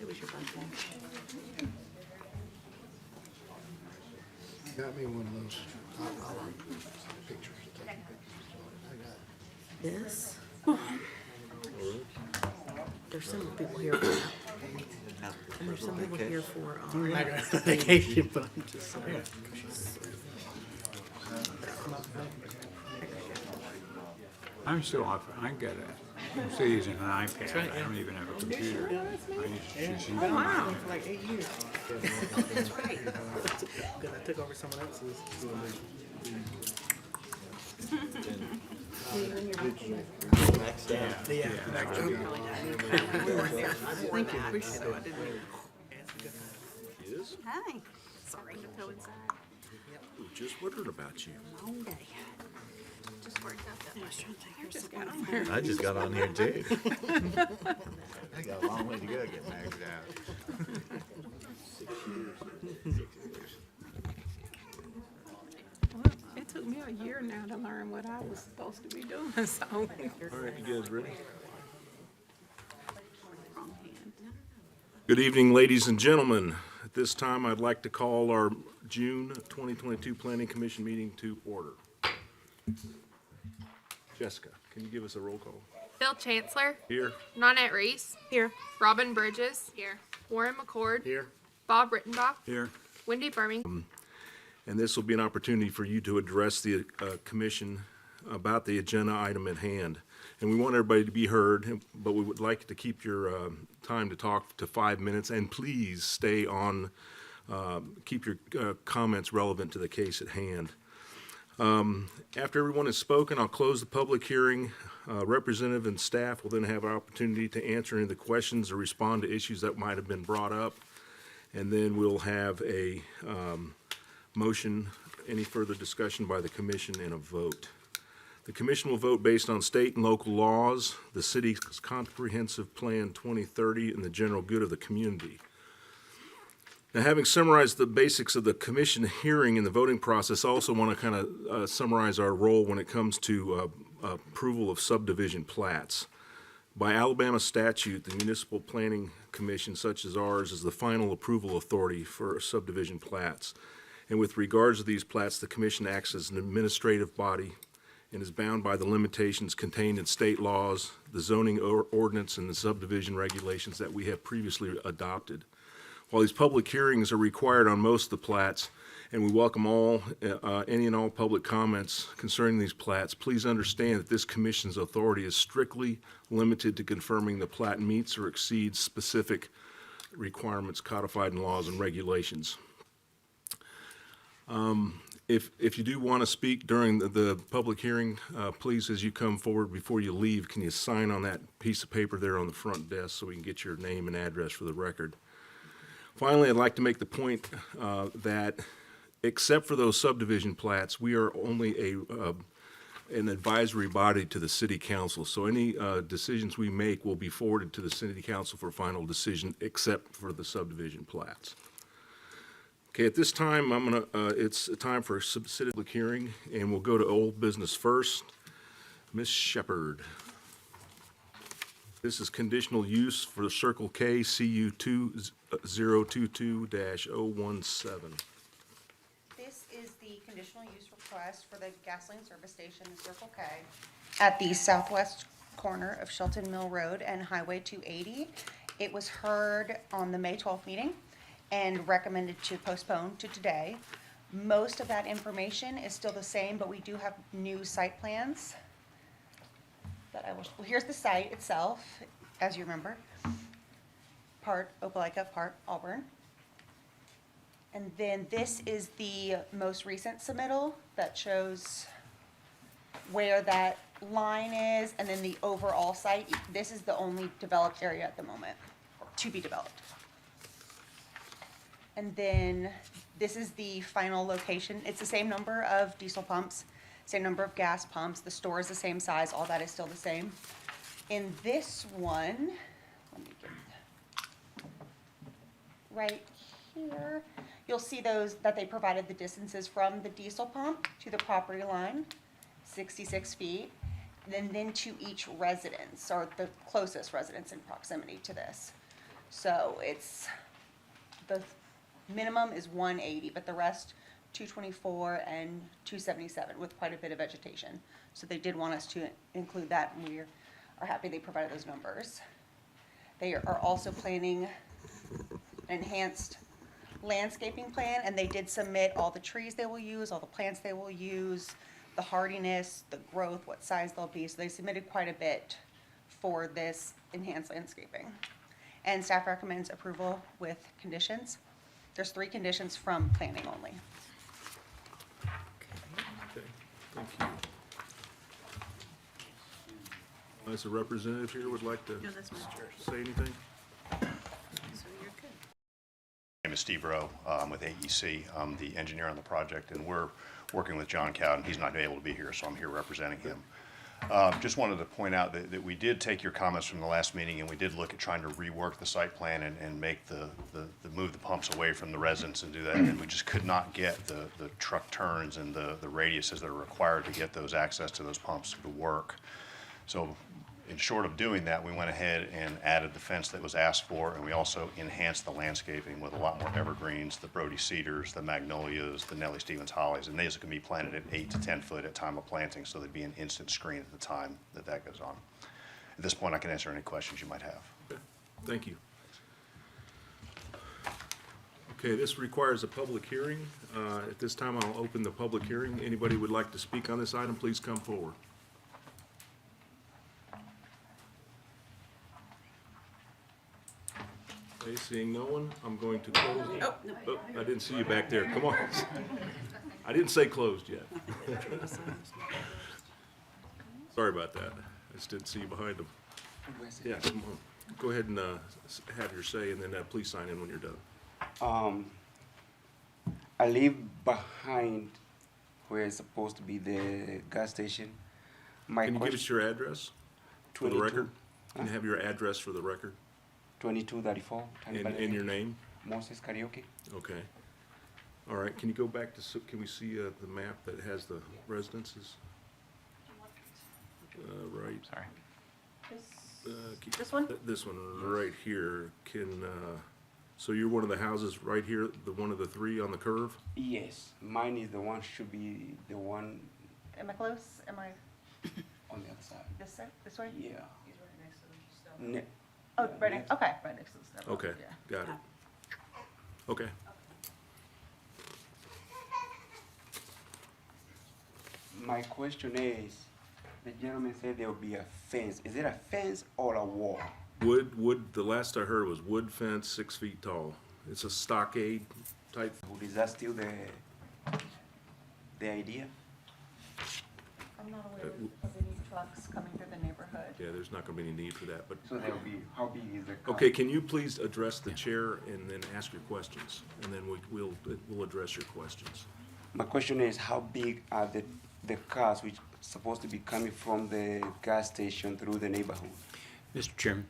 It was your birthday. Got me one of those pictures. This? There's some people here for that. And there's some people here for, Vacation, but I'm just saying. I'm still off. I got it. See, using an iPad. I don't even have a computer. I just use wow. For like 8 years. That's right. Because I took over someone else's. Yeah. Thank you, appreciate it. I didn't even Yes? Hi. Sorry to coincide. Just wondered about you. Long day. Just worked out that much. I just got on here. I just got on here too. I got a long way to go to get married out. 6 years. Well, it took me a year now to learn what I was supposed to be doing, so. All right, you guys ready? Wrong hand. Good evening, ladies and gentlemen. At this time, I'd like to call our June 2022 Planning Commission meeting to order. Jessica, can you give us a roll call? Bill Chancellor, Here. Nonette Reese, Here. Robin Bridges, here. Warren McCord, Here. Bob Rittenbach, Here. Wendy Birmingham. And this will be an opportunity for you to address the commission about the agenda item at hand. And we want everybody to be heard, but we would like to keep your time to talk to 5 minutes. And please stay on, keep your comments relevant to the case at hand. After everyone has spoken, I'll close the public hearing. Representative and staff will then have an opportunity to answer any of the questions or respond to issues that might have been brought up. And then we'll have a motion, any further discussion by the commission, and a vote. The commission will vote based on state and local laws, the city's comprehensive plan 2030, and the general good of the community. Now, having summarized the basics of the commission hearing and the voting process, I also want to kind of summarize our role when it comes to approval of subdivision plats. By Alabama statute, the Municipal Planning Commission, such as ours, is the final approval authority for subdivision plats. And with regards to these plats, the commission acts as an administrative body and is bound by the limitations contained in state laws, the zoning ordinance, and the subdivision regulations that we have previously adopted. While these public hearings are required on most of the plats, and we welcome any and all public comments concerning these plats, please understand that this commission's authority is strictly limited to confirming the plat meets or exceeds specific requirements codified in laws and regulations. If you do want to speak during the public hearing, please, as you come forward, before you leave, can you sign on that piece of paper there on the front desk so we can get your name and address for the record. Finally, I'd like to make the point that except for those subdivision plats, we are only an advisory body to the city council. So any decisions we make will be forwarded to the city council for final decision, except for the subdivision plats. Okay, at this time, it's time for a public hearing, and we'll go to old business first. Ms. Shepherd. This is conditional use for the Circle K CU 2022-017. This is the conditional use request for the gasoline service station, Circle K, at the southwest corner of Shelton Mill Road and Highway 280. It was heard on the May 12th meeting and recommended to postpone to today. Most of that information is still the same, but we do have new site plans that well, here's the site itself, as you remember. Part Opelika, part Auburn. And then this is the most recent submittal that shows where that line is, and then the overall site. This is the only developed area at the moment, to be developed. And then this is the final location. It's the same number of diesel pumps, same number of gas pumps. The store is the same size. All that is still the same. In this one, let me get right here, you'll see those that they provided the distances from the diesel pump to the property line, 66 feet, then to each residence, or the closest residence in proximity to this. So it's, the minimum is 180, but the rest 224 and 277 with quite a bit of vegetation. So they did want us to include that, and we are happy they provided those numbers. They are also planning an enhanced landscaping plan, and they did submit all the trees they will use, all the plants they will use, the hardiness, the growth, what size they'll be. So they submitted quite a bit for this enhanced landscaping. And staff recommends approval with conditions. There's 3 conditions from planning only. Okay, thank you. As a representative here would like to No, that's my say anything? So you're good. My name is Steve Rowe. I'm with AEC. I'm the engineer on the project, and we're working with John Cowden. He's not able to be here, so I'm here representing him. Just wanted to point out that we did take your comments from the last meeting, and we did look at trying to rework the site plan and make move the pumps away from the residents and do that. And we just could not get the truck turns and the radiuses that are required to get those access to those pumps to work. So in short of doing that, we went ahead and added the fence that was asked for, and we also enhanced the landscaping with a lot more evergreens, the Brody cedars, the magnolias, the Nellie Stevens hollies, and these can be planted at 8 to 10 foot at time of planting, so there'd be an instant screen at the time that goes on. At this point, I can answer any questions you might have. Okay, thank you. Okay, this requires a public hearing. At this time, I'll open the public hearing. Anybody would like to speak on this item, please come forward. Okay, seeing no one, I'm going to close. Oh, I didn't see you back there. Come on. I didn't say closed yet. Sorry about that. I just didn't see you behind them. Yeah, come on. Go ahead and have your say, and then please sign in when you're done. I live behind where it's supposed to be the gas station. Can you give us your address for the 22. record? Can you have your address for the record? 2234. And your name? Moses Karaoke. Okay. All right, can you go back to, can we see the map that has the residences? Right. Sorry. This one? This one right here. So you're one of the houses right here, one of the 3 on the curve? Yes, mine is the one, should be the one Am I close? Am I on the other side. this side, this way? Yeah. Oh, right next, okay, right next to the step. Okay, Yeah. got it. Okay. My question is, the gentleman said there will be a fence. Is it a fence or a wall? Wood, the last I heard was wood fence, 6 feet tall. It's a stockade type. Is that still the idea? I'm not aware of any trucks coming through the neighborhood. Yeah, there's not gonna be any need for that, but, So there will be, how big is the car? okay, can you please address the chair and then ask your questions? And then we'll address your questions. My question is, how big are the cars which supposed to be coming from the gas station through the neighborhood? Mr. Chairman,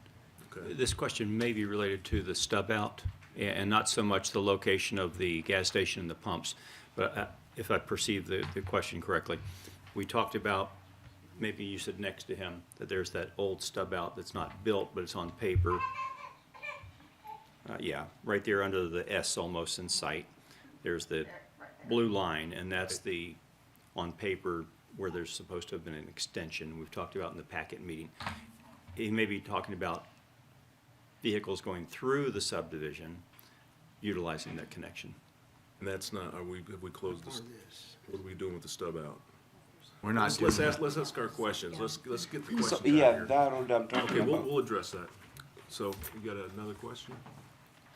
Okay. this question may be related to the stub out and not so much the location of the gas station and the pumps. But if I perceive the question correctly, we talked about, maybe you said next to him, that there's that old stub out that's not built, but it's on paper. Yeah, right there under the S almost in sight. There's the blue line, and that's the, on paper, where there's supposed to have been an extension. We've talked about in the packet meeting. He may be talking about vehicles going through the subdivision, utilizing that connection. And that's not, have we closed this? What are we doing with the stub out? We're not doing Let's that. ask our questions. Let's get the So, questions out yeah, here. that what I'm talking Okay, about. we'll address that. So, you got another question?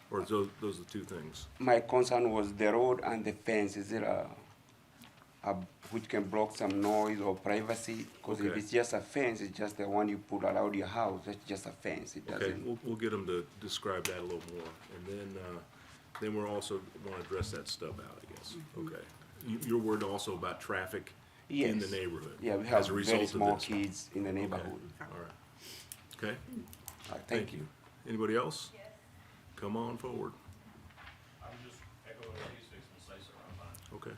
Or is those are the 2 things? My concern was the road and the fence. Is it a which can block some noise or privacy? Because if Okay. it's just a fence, it's just the one you put around your house. That's just a fence. It Okay, doesn't. we'll get them to describe that a little more. And then we're also want to address that stub out, I guess. Okay. Your word also about traffic in the Yes. neighborhood. Yeah, we as have a result very of small this. kids in the Okay, neighborhood. all right. Okay, Thank you. Anybody else? Come on forward. I'm just echoing what he's fixing to say, so I'm fine. Okay.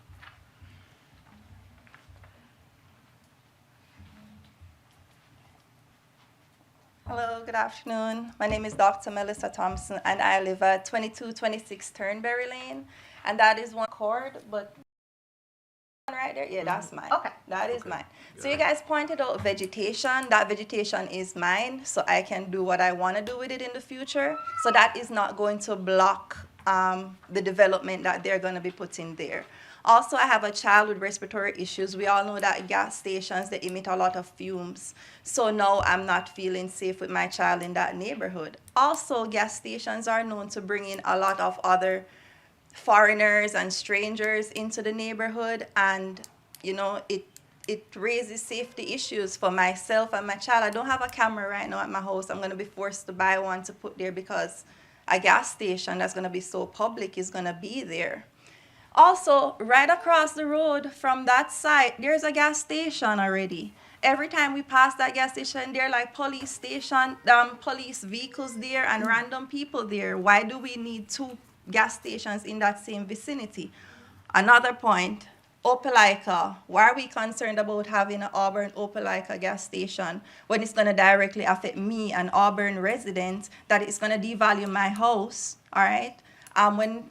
Hello, good afternoon. My name is Dr. Melissa Thompson, and I live at 2226 Turnberry Lane, and that is one cord, but right there, yeah, that's mine. Okay. That is mine. So you guys pointed out vegetation. That vegetation is mine, so I can do what I want to do with it in the future. So that is not going to block the development that they're going to be putting there. Also, I have a child with respiratory issues. We all know that gas stations, they emit a lot of fumes. So now I'm not feeling safe with my child in that neighborhood. Also, gas stations are known to bring in a lot of other foreigners and strangers into the neighborhood, and you know, it raises safety issues for myself and my child. I don't have a camera right now at my house. I'm going to be forced to buy one to put there because a gas station that's going to be so public is going to be there. Also, right across the road from that site, there's a gas station already. Every time we pass that gas station, there are like police vehicles there and random people there. Why do we need two gas stations in that same vicinity? Another point, Opelika. Why are we concerned about having an Auburn Opelika gas station when it's going to directly affect me, an Auburn resident, that it's going to devalue my house, all right?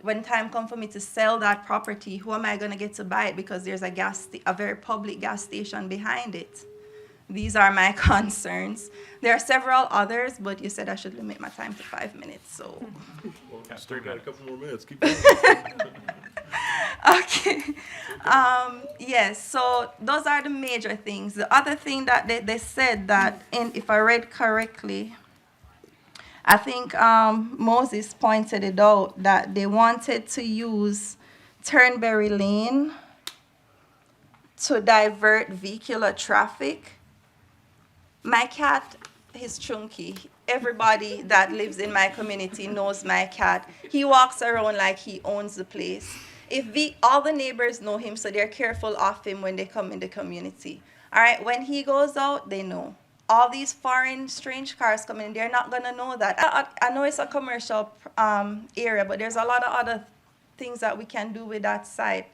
When time comes for me to sell that property, who am I going to get to buy it because there's a very public gas station behind it? These are my concerns. There are several others, but you said I should limit my time to 5 minutes, so. Well, still got a couple more minutes. Keep going. Okay. Yes, so those are the major things. The other thing that they said that, if I read correctly, I think Moses pointed it out, that they wanted to use Turnberry Lane to divert vehicular traffic. My cat is chunky. Everybody that lives in my community knows my cat. He walks around like he owns the place. All the neighbors know him, so they're careful of him when they come in the community. All right, when he goes out, they know. All these foreign, strange cars coming in, they're not going to know that. I know it's a commercial area, but there's a lot of other things that we can do with that site.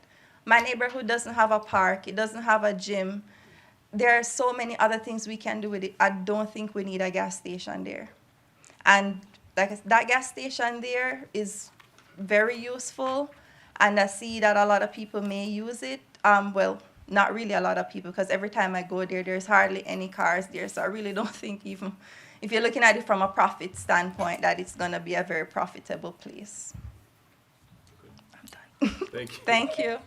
My neighborhood doesn't have a park. It doesn't have a gym. There are so many other things we can do with it. I don't think we need a gas station there. And that gas station there is very useful, and I see that a lot of people may use it. Well, not really a lot of people, because every time I go there, there's hardly any cars there. So I really don't think, even if you're looking at it from a profit standpoint, that it's going to be a very profitable place. I'm done. Thank you. Thank you. You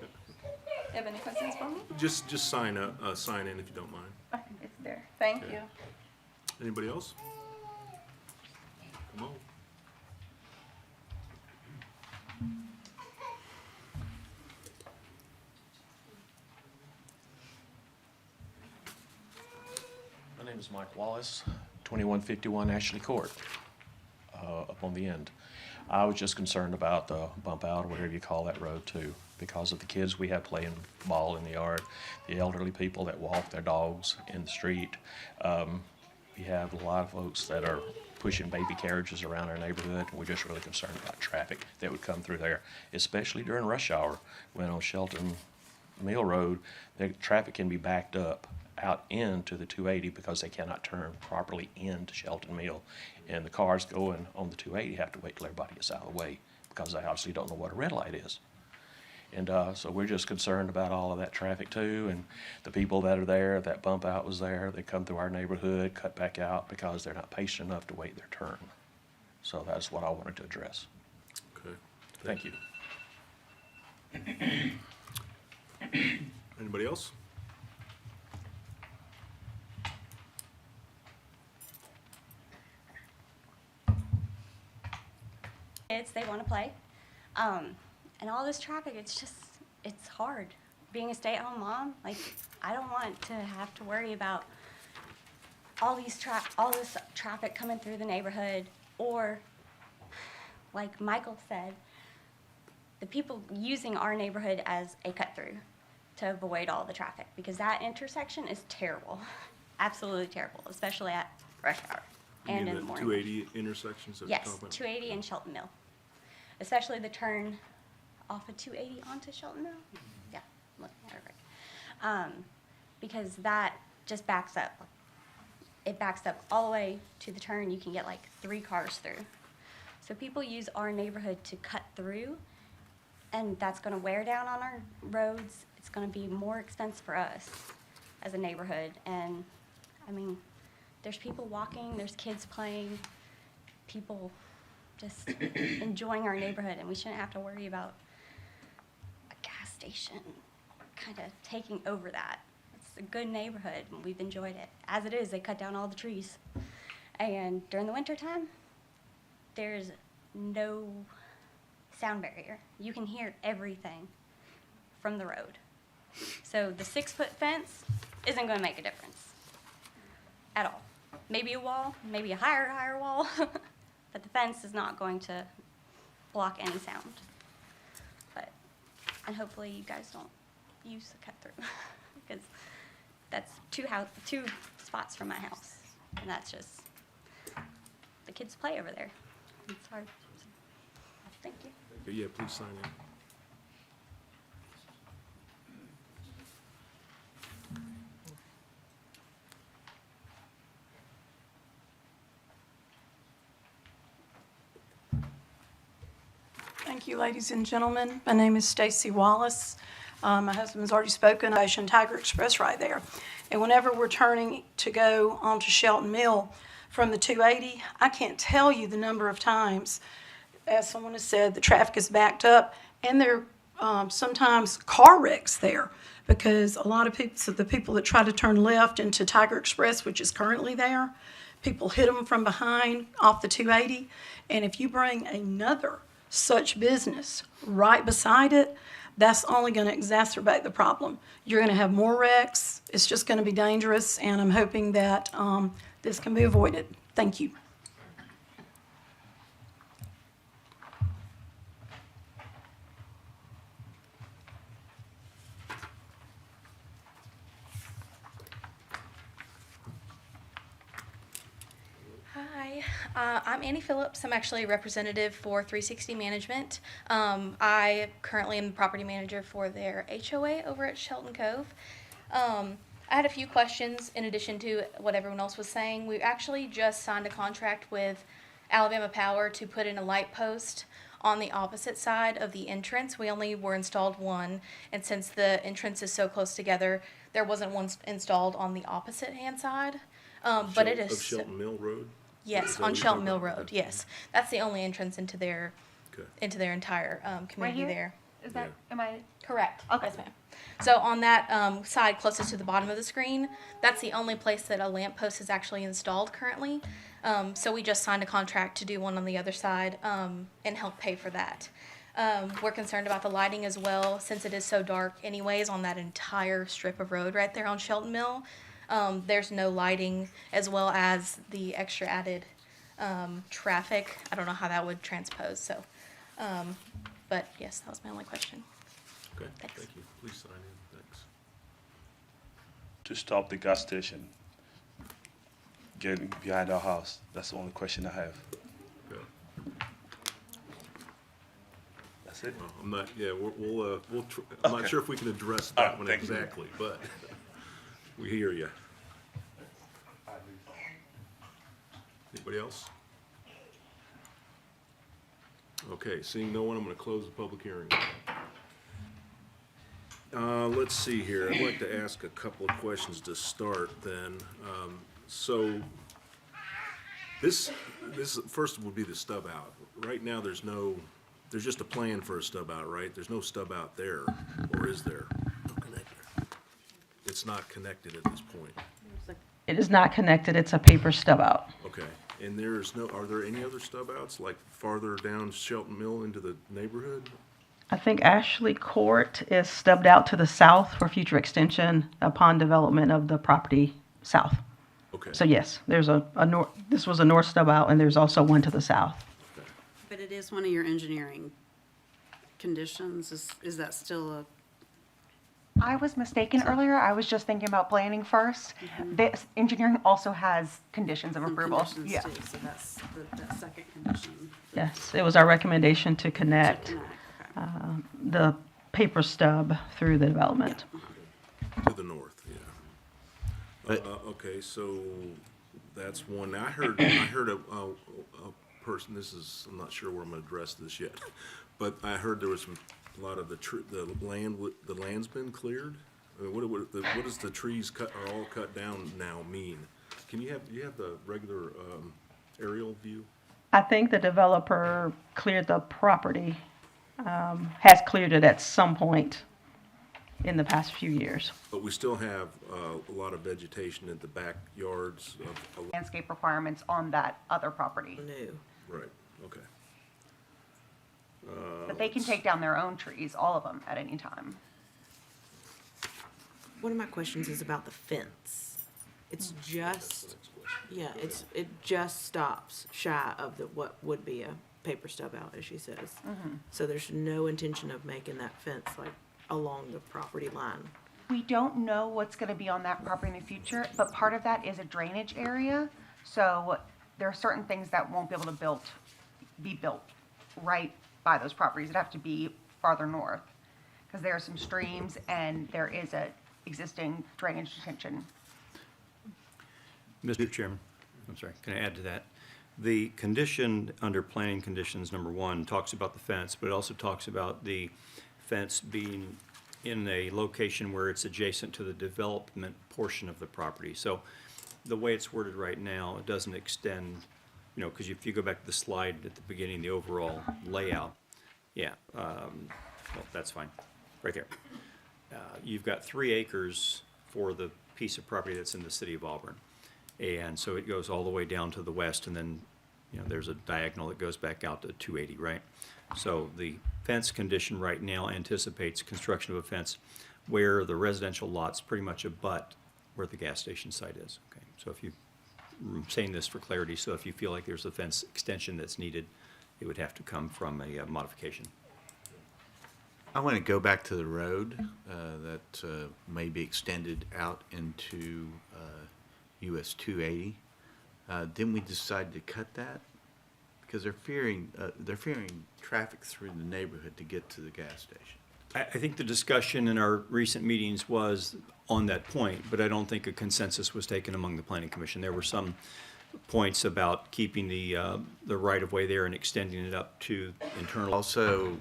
have any questions for me? Just sign in if you don't mind. Okay, it's there. Thank you. Anybody else? Come on. My name is Mike Wallace, 2151 Ashley Court, up on the end. I was just concerned about the bump out, or whatever you call that road too, because of the kids we have playing ball in the yard, the elderly people that walk their dogs in the street. We have a lot of folks that are pushing baby carriages around our neighborhood. We're just really concerned about traffic that would come through there, especially during rush hour, when on Shelton Mill Road, the traffic can be backed up out into the 280 because they cannot turn properly into Shelton Mill. And the cars going on the 280 have to wait till everybody gets out of the way because they obviously don't know what a red light is. And so we're just concerned about all of that traffic too, and the people that are there, that bump out was there, they come through our neighborhood, cut back out because they're not patient enough to wait their turn. So that's what I wanted to address. Okay. Thank you. Anybody else? Kids, they want to play. And all this traffic, it's hard. Being a stay-at-home mom, like, I don't want to have to worry about all this traffic coming through the neighborhood, or, like Michael said, the people using our neighborhood as a cut-through to avoid all the traffic, because that intersection is terrible, absolutely terrible, especially at rush hour and in the morning. 280 intersections that you're Yes, talking about? 280 and Shelton Mill, especially the turn off of 280 onto Shelton Mill. Yeah, look, perfect. Because that just backs up. it backs up all the way to the turn. You can get like 3 cars through. So people use our neighborhood to cut through, and that's gonna wear down on our roads. It's gonna be more expensive for us as a neighborhood. And I mean, there's people walking, there's kids playing, people just enjoying our neighborhood, and we shouldn't have to worry about a gas station kind of taking over that. It's a good neighborhood, and we've enjoyed it. As it is, they cut down all the trees. And during the winter time, there's no sound barrier. You can hear everything from the road. So the 6-foot fence isn't going to make a difference at all. Maybe a wall, maybe a higher wall, but the fence is not going to block any sound. And hopefully you guys don't use the cut through because that's two spots from my house, and that's just the kids play over there. It's hard. Thank you. Yeah, please sign in. Thank you, ladies and gentlemen. My name is Stacy Wallace. My husband's already spoken. Tiger Express right there. And whenever we're turning to go onto Shelton Mill from the 280, I can't tell you the number of times, as someone has said, the traffic is backed up, and there are sometimes car wrecks there because a lot of people, so the people that try to turn left into Tiger Express, which is currently there, people hit them from behind off the 280. And if you bring another such business right beside it, that's only going to exacerbate the problem. You're going to have more wrecks. It's just going to be dangerous, and I'm hoping that this can be avoided. Thank you. Hi, I'm Annie Phillips. I'm actually a representative for 360 Management. I currently am the property manager for their HOA over at Shelton Cove. I had a few questions in addition to what everyone else was saying. We actually just signed a contract with Alabama Power to put in a light post on the opposite side of the entrance. We only were installed one, and since the entrance is so close together, there wasn't one installed on the opposite hand side. But it is Of Shelton Mill Road? Yes, on Shelton Mill Road, yes. That's the only entrance into their entire community here? there. Is that, am I? Correct. Okay. Yes, ma'am. So on that side closest to the bottom of the screen, that's the only place that a lamp post is actually installed currently. So we just signed a contract to do one on the other side and help pay for that. We're concerned about the lighting as well, since it is so dark anyways on that entire strip of road right there on Shelton Mill. There's no lighting, as well as the extra added traffic. I don't know how that would transpose, so, but yes, that was my only question. Okay, Thanks. thank you. Please sign in. Thanks. To stop the gas station getting behind our house. That's the only question I have. Okay. That's it. Well, I'm not, yeah, I'm not sure if we can address that one thank you. exactly, but we hear you. Anybody else? Okay, seeing no one, I'm going to close the public hearing. Let's see here. I'd like to ask a couple of questions to start then. So this first would be the stub out. Right now, there's just a plan for a stub out, right? There's no stub out there, or is there? No connector. It's not connected at this point. It is not connected, it's a paper stub out. Okay, and are there any other stub outs, like farther down Shelton Mill into the neighborhood? I think Ashley Court is stubbed out to the south for future extension upon development of the property south. Okay. So yes, there's this was a north stub out, and there's also one to the south. But it is one of your engineering conditions. Is that still a? I was mistaken earlier. I was just thinking about planning first. This engineering also has conditions of approval. Conditions Yeah. too, so that's that second condition. Yes, it was our recommendation to connect Okay. the paper stub through the development. To the north, yeah. Okay, so That's one. I heard a person, I'm not sure where I'm gonna address this yet, but I heard there was a lot of the land's been cleared. I mean, what does the trees are all cut down now mean? You have the regular, aerial view? I think the developer cleared the property, has cleared it at some point in the past few years. But we still have, a lot of vegetation in the backyards of. Landscape requirements on that other property. Right, okay. But they can take down their own trees, all of them, at any time. One of my questions is about the fence. It's just, yeah, it just stops shy of what would be a paper stub out, as she says. So there's no intention of making that fence like along the property line. We don't know what's gonna be on that property in the future, but part of that is a drainage area. So there are certain things that won't be able to be built right by those properties. It'd have to be farther north, because there are some streams and there is a existing drainage detention. Mr. Chairman, I'm sorry, can I add to that? The condition under planning conditions number 1 talks about the fence, but it also talks about the fence being in a location where it's adjacent to the development portion of the property. So the way it's worded right now, it doesn't extend, because if you go back to the slide at the beginning, the overall layout, well, that's fine, right there. You've got 3 acres for the piece of property that's in the city of Auburn. And so it goes all the way down to the west, and then, there's a diagonal that goes back out to 280, right? So the fence condition right now anticipates construction of a fence where the residential lots pretty much abut where the gas station site is. Okay, so I'm saying this for clarity, so if you feel like there's a fence extension that's needed, it would have to come from a modification. I want to go back to the road that may be extended out into US 280. Didn't we decide to cut that? Because they're fearing traffic through the neighborhood to get to the gas station. I think the discussion in our recent meetings was on that point, but I don't think a consensus was taken among the planning commission. There were some points about keeping the right-of-way there and extending it up to internal. Also,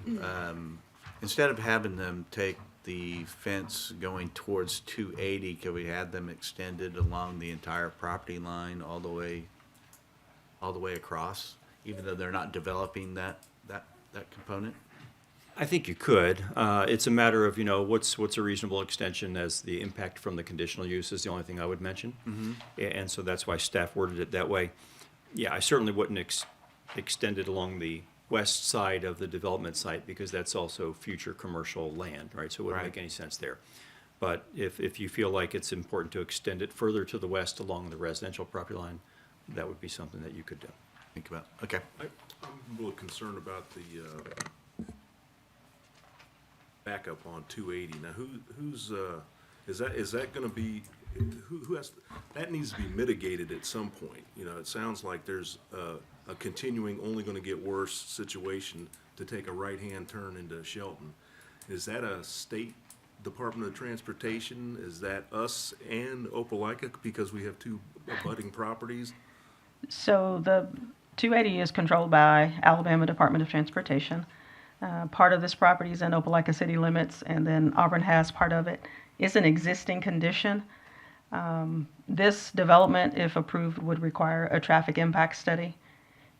instead of having them take the fence going towards 280, could we have them extended along the entire property line all the way across, even though they're not developing that component? I think you could. It's a matter of, what's a reasonable extension, as the impact from the conditional use is the only thing I would mention. And so that's why staff worded it that way. Yeah, I certainly wouldn't extend it along the west side of the development site, because that's also future commercial land, right? So it wouldn't make any sense there. But if you feel like it's important to extend it further to the west along the residential property line, that would be something that you could do. Think about, okay. I'm a little concerned about the backup on 280. Now, is that going to be, who has, that needs to be mitigated at some point. It sounds like there's a continuing, only going to get worse situation to take a right-hand turn into Shelton. Is that a state Department of Transportation? Is that us and Opelika, because we have 2 abutting properties? So the 280 is controlled by Alabama Department of Transportation. Part of this property is in Opelika city limits, and then Auburn has part of it. It's an existing condition. This development, if approved, would require a traffic impact study.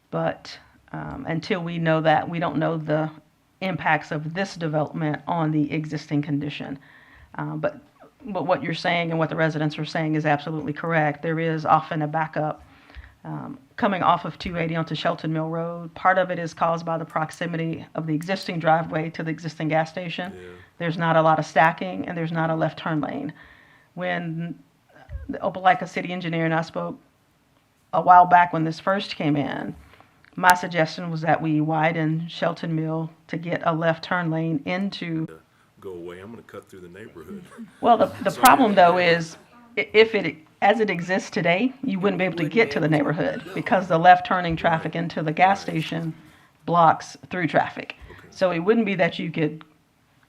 But until we know that, we don't know the impacts of this development on the existing condition. But what you're saying and what the residents are saying is absolutely correct. There is often a backup coming off of 280 onto Shelton Mill Road. Part of it is caused by the proximity of the existing driveway to the existing gas station. Yeah. There's not a lot of stacking, and there's not a left turn lane. When the Opelika city engineer and I spoke a while back when this first came in, my suggestion was that we widen Shelton Mill to get a left turn lane into. Go away. I'm going to cut through the neighborhood. Well, the problem though is, if as it exists today, you wouldn't be able to get to the neighborhood, because the left turning traffic into the gas station blocks through traffic. So it wouldn't be that you could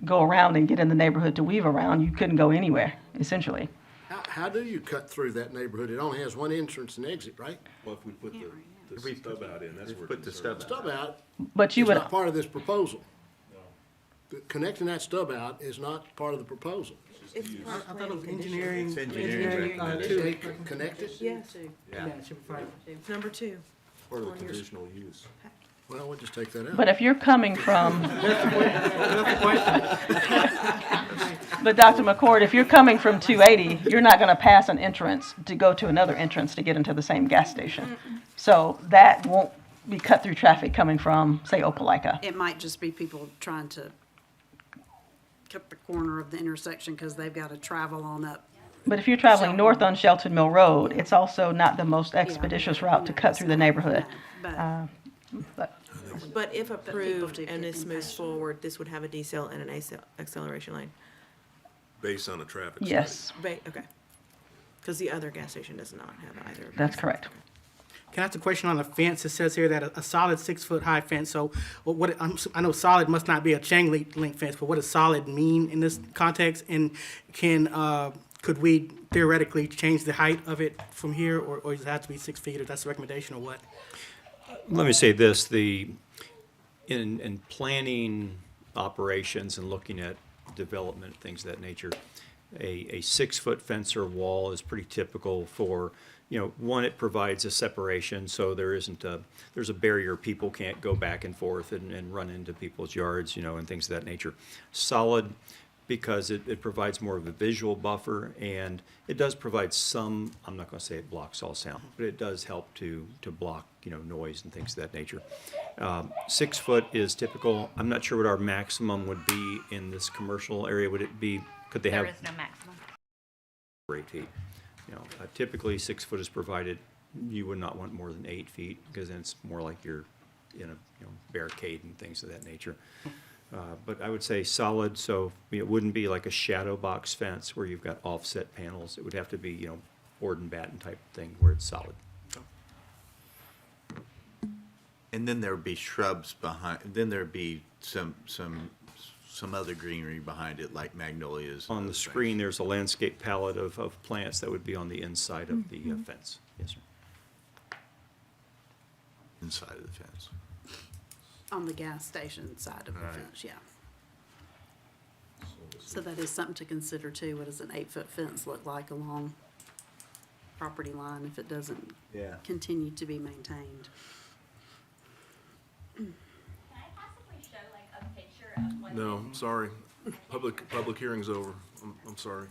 go around and get in the neighborhood to weave around. You couldn't go anywhere, essentially. How do you cut through that neighborhood? It only has one entrance and exit, right? Well, if we put the stub out in, that's where. Put the stub Stub out But you is would, not part of this proposal. Connecting that stub out is not part of the proposal. it's I part thought it was planning engineering. condition. Engineering, Connected? Yes, Yeah. number 2. Part of the conditional use. Well, we'll just take that out. but if you're coming from, but Dr. McCord, if you're coming from 280, you're not going to pass an entrance to go to another entrance to get into the same gas station. So that won't be cut through traffic coming from, say, Opelika. It might just be people trying to cut the corner of the intersection because they've got to travel on up. But if you're traveling north on Shelton Mill Road, it's also not the most expeditious route to cut through the neighborhood. But But if approved do and get this moves forward, this would have a decel and an acceleration lane. Based on a traffic study. Yes, Okay. Because the other gas station does not have either. of that's those. correct. Can I ask a question on the fence? It says here that a solid 6-foot high fence, so I know solid must not be a chain link fence, but what does solid mean in this context? And could we theoretically change the height of it from here, or does it have to be 6 feet, or that's the recommendation, or what? Let me say this, in planning operations and looking at development, things of that nature, a 6-foot fence or wall is pretty typical for, one, it provides a separation, so there's a barrier, people can't go back and forth and run into people's yards, and things of that nature. Solid, because it provides more of a visual buffer, and it does provide some, I'm not gonna say it blocks all sound, but it does help to block, noise and things of that nature. 6 foot is typical. I'm not sure what our maximum would be in this commercial area. Would it be, could they have? There is no maximum. 8 feet. Typically 6 foot is provided. You would not want more than 8 feet, because then it's more like you're in a, barricade and things of that nature. But I would say solid, so it wouldn't be like a shadow box fence where you've got offset panels. It would have to be, board and batten type thing where it's solid. And then there'd be shrubs behind, then there'd be some other greenery behind it, like magnolias. and On the those things. screen, there's a landscape palette of plants that would be on the inside of the fence. Yes, sir. Inside of the fence. on the gas station side of the Right. fence, yeah. So that is something to consider too. What does an 8-foot fence look like along property line if it doesn't Yeah. continue to be maintained? Can I possibly show like a picture of what? No, I'm sorry. Public hearing's over. I'm sorry.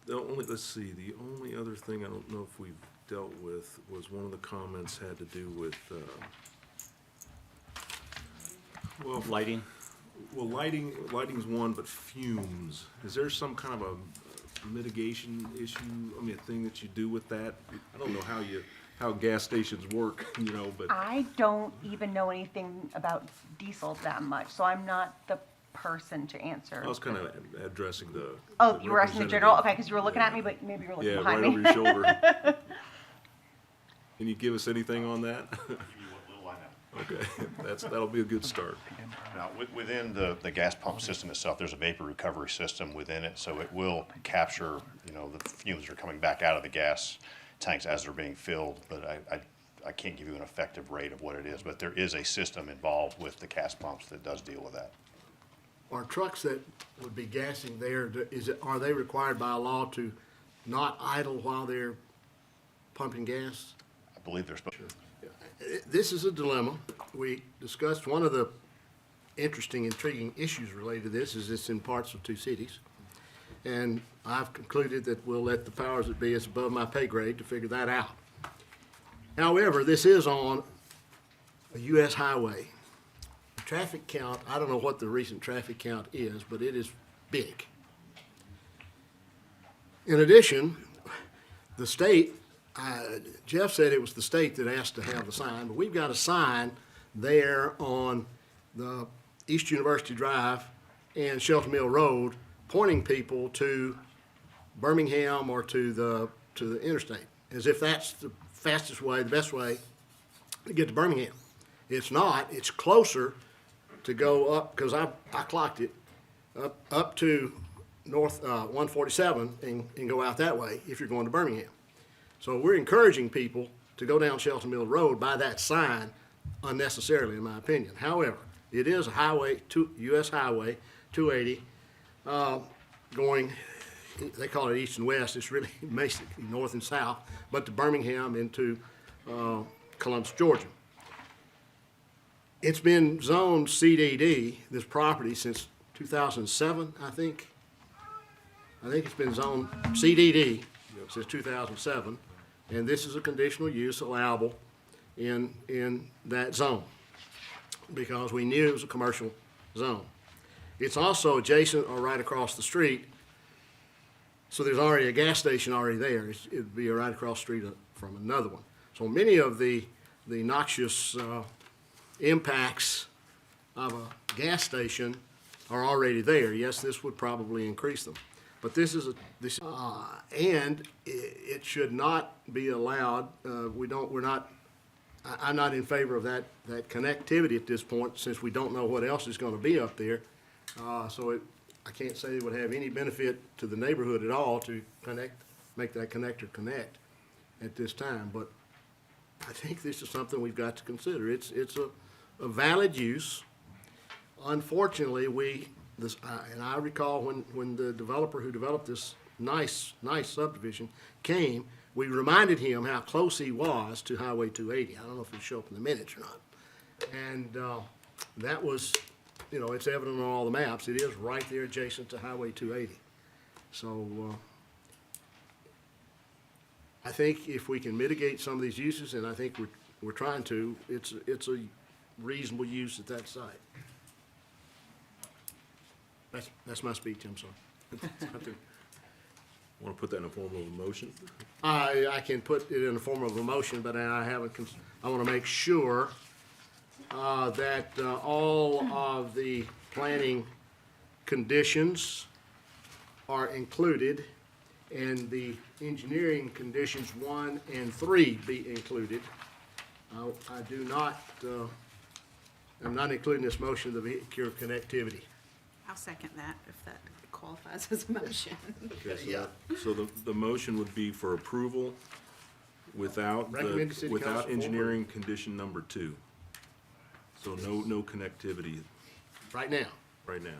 Let's see, the only other thing I don't know if we've dealt with was one of the comments had to do with, well, Lighting? well, lighting's one, but fumes. Is there some kind of a mitigation issue? I mean, a thing that you do with that? I don't know how gas stations work, but. I don't even know anything about diesel that much, so I'm not the person to answer. I was kind of addressing the. Oh, the you were asking the general? representative. Okay, because you were looking at me, but maybe you were looking Yeah, behind right me. over your shoulder. Can you give us anything on that? Okay, that'll be a good start. Now, within the gas pump system itself, there's a vapor recovery system within it, so it will capture, the fumes that are coming back out of the gas tanks as they're being filled, but I can't give you an effective rate of what it is, but there is a system involved with the gas pumps that does deal with that. Are trucks that would be gassing there, are they required by law to not idle while they're pumping gas? I believe they're supposed to. This is a dilemma. We discussed one of the interesting, intriguing issues related to this is it's in parts of two cities. And I've concluded that we'll let the powers that be, it's above my pay grade to figure that out. However, this is on a U.S. highway. The traffic count, I don't know what the recent traffic count is, but it is big. In addition, the state, Jeff said it was the state that asked to have the sign, but we've got a sign there on the East University Drive and Shelton Mill Road pointing people to Birmingham or to the interstate, as if that's the fastest way, the best way to get to Birmingham. It's not. It's closer to go up, because I clocked it, up to north, 147 and go out that way if you're going to Birmingham. So we're encouraging people to go down Shelton Mill Road by that sign unnecessarily, in my opinion. However, it is a US Highway 280, going, they call it east and west, it's really basically north and south, but to Birmingham into Columbus, Georgia. It's been zoned CDD, this property, since 2007, I think. I think it's been zoned CDD since 2007, and this is a conditional use allowable in that zone because we knew it was a commercial zone. It's also adjacent or right across the street, so there's already a gas station already there. It'd be right across the street from another one. So many of the noxious impacts of a gas station are already there. Yes, this would probably increase them, but and it should not be allowed. I'm not in favor of that connectivity at this point, since we don't know what else is going to be up there. I can't say it would have any benefit to the neighborhood at all to make that connector connect at this time. But I think this is something we've got to consider. It's a valid use. Unfortunately, and I recall when the developer who developed this nice subdivision came, we reminded him how close he was to Highway 280. I don't know if it'll show up in the minutes or not. And that was, it's evident on all the maps. It is right there adjacent to Highway 280. So I think if we can mitigate some of these uses, and I think we're trying to, it's a reasonable use at that site. That's my speech, I'm sorry. Want to put that in the form of a motion? I can put it in the form of a motion, but I want to make sure that all of the planning conditions are included and the engineering conditions 1 and 3 be included. I'm not including this motion, the vehicular connectivity. I'll second that if that qualifies as a motion. Yeah. So the motion would be for approval without Recommend the city without council engineering condition number 2. So no connectivity Right now. right now.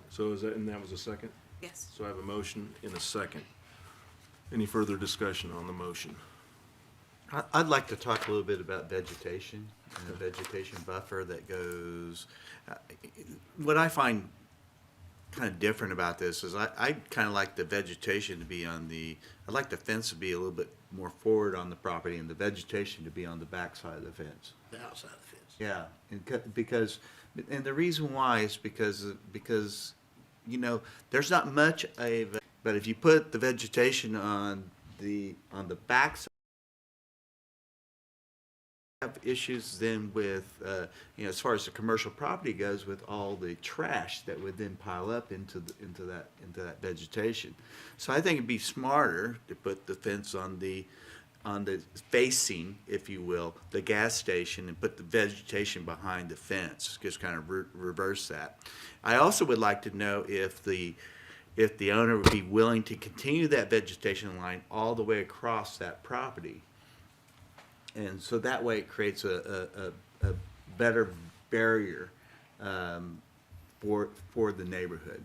So and that was a second? Yes. So I have a motion in a second. Any further discussion on the motion? I'd like to talk a little bit about vegetation and a vegetation buffer that goes, what I find kind of different about this is I kind of like the vegetation to be I'd like the fence to be a little bit more forward on the property and the vegetation to be on the back side of the fence. The outside of the fence. Yeah, and the reason why is because there's not much but if you put the vegetation on the back side, have issues then with as far as the commercial property goes, with all the trash that would then pile up into that vegetation. So I think it'd be smarter to put the fence on the facing, if you will, the gas station, and put the vegetation behind the fence. Just kind of reverse that. I also would like to know if the owner would be willing to continue that vegetation line all the way across that property. And so that way it creates a better barrier for the neighborhood.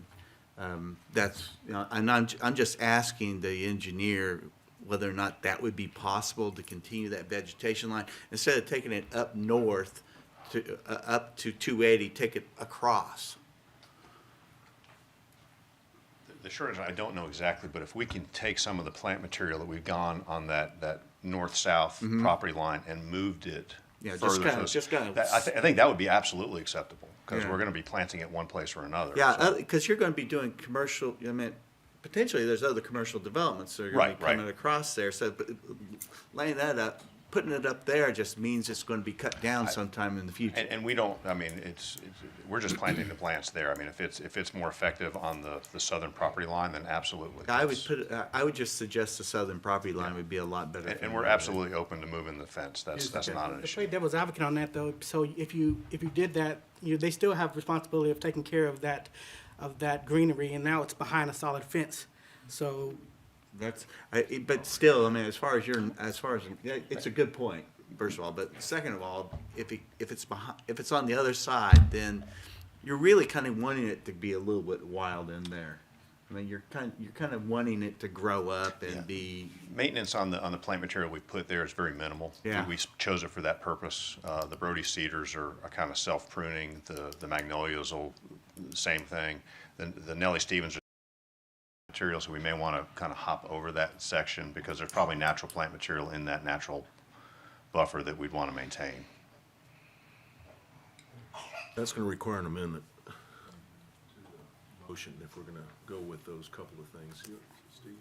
And I'm just asking the engineer whether or not that would be possible to continue that vegetation line instead of taking it up north to up to 280, take it across. The short answer, I don't know exactly, but if we can take some of the plant material that we've gone on that north-south property line and moved it further. I think that would be absolutely acceptable, because we're going to be planting it one place or another. Yeah, because you're going to be doing commercial, potentially there's other commercial developments that are going to be coming across there. So laying that up, putting it up there just means it's going to be cut down sometime in the future. And we don't, we're just planting the plants there. If it's more effective on the southern property line, then absolutely. I would just suggest the southern property line would be a lot better. And we're absolutely open to moving the fence. That's not an To issue. play devil's advocate on that, though, so if you did that, they still have responsibility of taking care of that of that greenery, and now it's behind a solid fence. So But still, I mean, as far as it's a good point, first of all. But second of all, if it's on the other side, then you're really kind of wanting it to be a little bit wild in there. I mean, you're kind of wanting it to grow up and be. Maintenance on the plant material we put there is very minimal. Yeah. We chose it for that purpose. The Brody cedars are kind of self-pruning. The magnolias will, same thing. The Nellie Stevens material, so we may want to kind of hop over that section because there's probably natural plant material in that natural buffer that we'd want to maintain. That's going to require an amendment to the motion if we're going to go with those couple of things. Steve?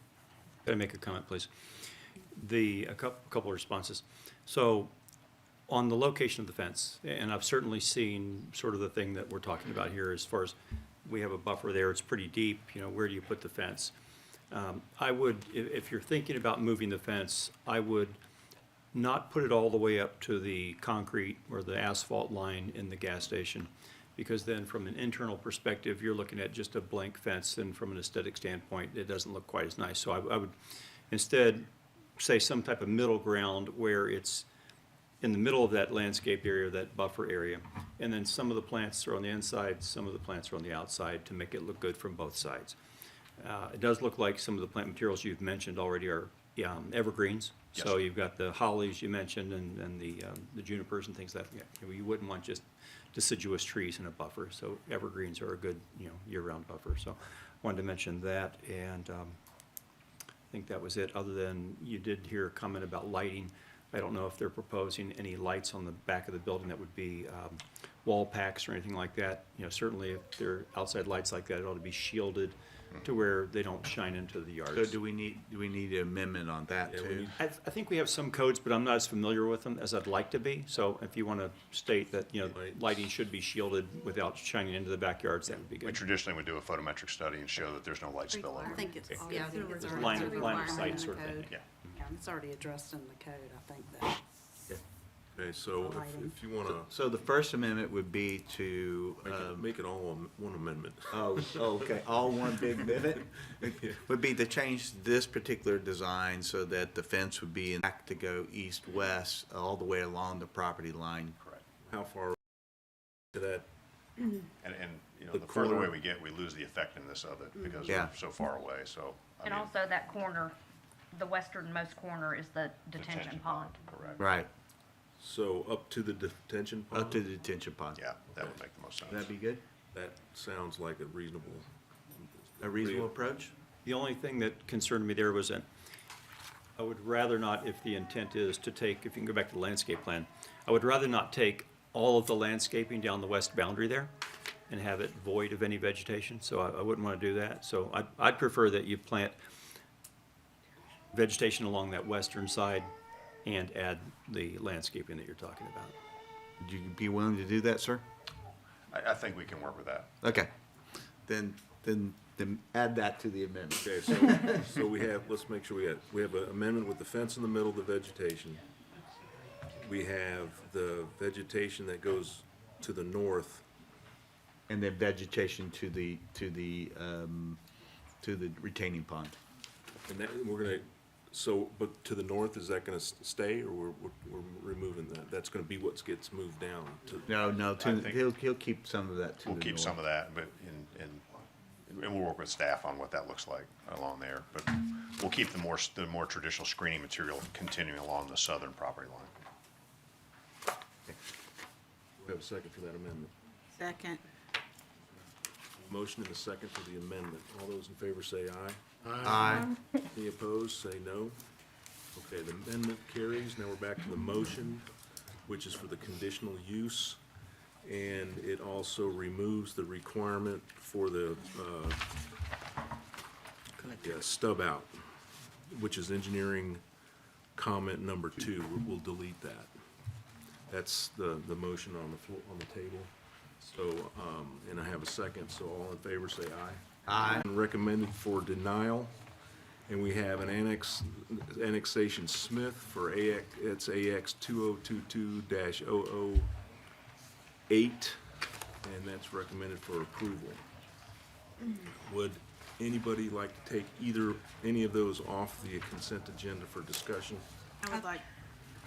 Can I make a comment, please? A couple of responses. So on the location of the fence, and I've certainly seen sort of the thing that we're talking about here as far as we have a buffer there, it's pretty deep, where do you put the fence? I would, if you're thinking about moving the fence, I would not put it all the way up to the concrete or the asphalt line in the gas station, because then from an internal perspective, you're looking at just a blank fence, and from an aesthetic standpoint, it doesn't look quite as nice. So I would instead say some type of middle ground where it's in the middle of that landscape area, that buffer area, and then some of the plants are on the inside, some of the plants are on the outside to make it look good from both sides. It does look like some of the plant materials you've mentioned already are evergreens. Yes. So you've got the hollies you mentioned and the junipers and things like that. You wouldn't want just deciduous trees in a buffer. So evergreens are a good year-round buffer. So I wanted to mention that, and I think that was it. Other than you did hear a comment about lighting. I don't know if they're proposing any lights on the back of the building that would be wall packs or anything like that. Certainly if they're outside lights like that, it ought to be shielded to where they don't shine into the yards. So do we need an amendment on that too? I think we have some codes, but I'm not as familiar with them as I'd like to be. So if you want to state that, lighting should be shielded without shining into the backyards, that would be good. We traditionally would do a photometric study and show that there's no light spillover. I think it's, Okay. yeah, I think it's There's already line of required sight in the sort of thing. code. Yeah. Yeah, it's already addressed in the code, I think that. Okay, so if you want to So the First Amendment would be to, make it all one amendment. okay, all one big amendment? Would be to change this particular design so that the fence would be in back to go east-west all the way along the property line. Correct. How far to that? And The the further away corner. we get, we lose the effectiveness of it because Yeah. we're so far away, so. I And mean, also that corner, the westernmost corner is the detention pond. Correct. Right, So up to the detention pond? up to the detention pond. Yeah, that would make the most sense. Would that be good? That sounds like a reasonable. A reasonable approach? The only thing that concerned me there was that I would rather not, if the intent is to take, if you can go back to the landscape plan, I would rather not take all of the landscaping down the west boundary there and have it void of any vegetation, so I wouldn't want to do that. So I'd prefer that you plant vegetation along that western side and add the landscaping that you're talking about. Would you be willing to do that, sir? I think we can work with that. Okay, then add that to the amendment. Okay, so we have, let's make sure we have an amendment with the fence in the middle, the vegetation. We have the vegetation that goes to the north. And then vegetation to the retaining pond. And that, we're gonna, so, but to the north, is that gonna stay, or we're removing that? That's gonna be what gets moved down to? No, I think- he'll keep some of that to the We'll north. keep some of that, but and we'll work with staff on what that looks like along there. But we'll keep the more traditional screening material continuing along the southern property line. We have a second for that amendment. Second. Motion and a second for the amendment. All those in favor say aye. Aye. Any opposed, say no. Okay, the amendment carries. Now we're back to the motion, which is for the conditional use. And it also removes the requirement for the, stub out, which is engineering comment number 2. We'll delete that. That's the motion on the floor, on the table. So, and I have a second, so all in favor say aye. Aye. And recommended for denial, and we have an annexation Smith for AX, it's AX 2022-008, and that's recommended for approval. Would anybody like to take any of those off the consent agenda for discussion? I would like,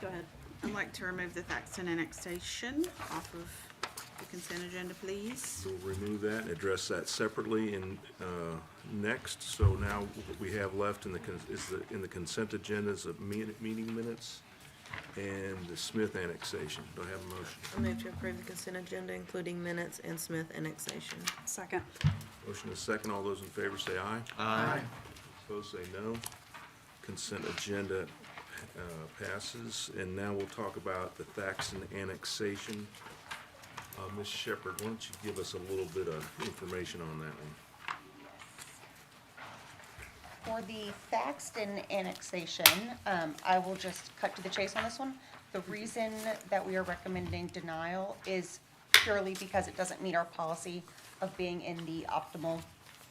Go ahead. I'd like to remove the Faxton Annexation off of the consent agenda, please. We'll remove that and address that separately in, next. So now what we have left in the consent agenda is the meeting minutes and the Smith annexation. Do I have a motion? I move to approve the consent agenda, including minutes and Smith annexation. Second. Motion is second. All those in favor say aye. Aye. Opposed say no. Consent agenda passes. And now we'll talk about the Faxton annexation. Ms. Shepherd, why don't you give us a little bit of information on that one? For the Faxton annexation, I will just cut to the chase on this one. The reason that we are recommending denial is purely because it doesn't meet our policy of being in the optimal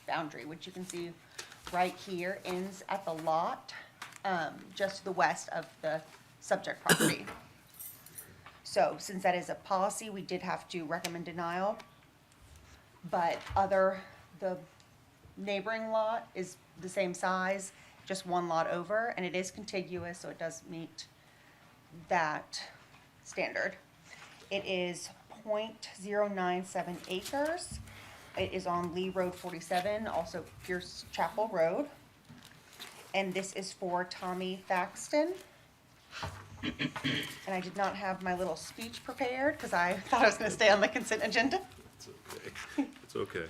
boundary, which you can see right here ends at the lot, just to the west of the subject property. So since that is a policy, we did have to recommend denial. But the neighboring lot is the same size, just one lot over, and it is contiguous, so it does meet that standard. It is 0.097 acres. It is on Lee Road 47, also Pierce Chapel Road. And this is for Tommy Faxton. And I did not have my little speech prepared because I thought I was going to stay on the consent agenda. It's okay. It's okay.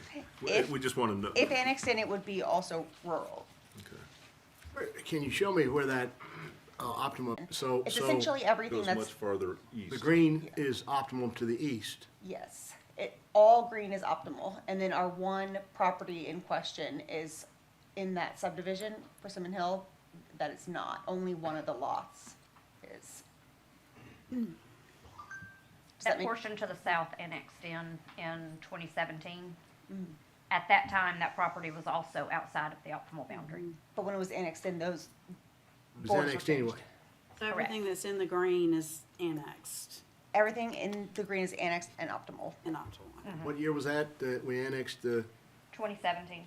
If- We just want to know. If annexed in, it would be also rural. Can you show me where that optimum, so, It's so essentially everything Goes that's, much farther east. the green is optimum to the east? yes. All green is optimal. And then our one property in question is in that subdivision, Persimmon Hill, that it's not. Only one of the lots is. Does That make- portion to the south annexed in 2017. At that time, that property was also outside of the optimal boundary. But when it was annexed in, those It was borders were annexed changed. anyway. So everything that's in the green is annexed Everything in the green is annexed and optimal. and optimal. What year was that, we annexed, 2017.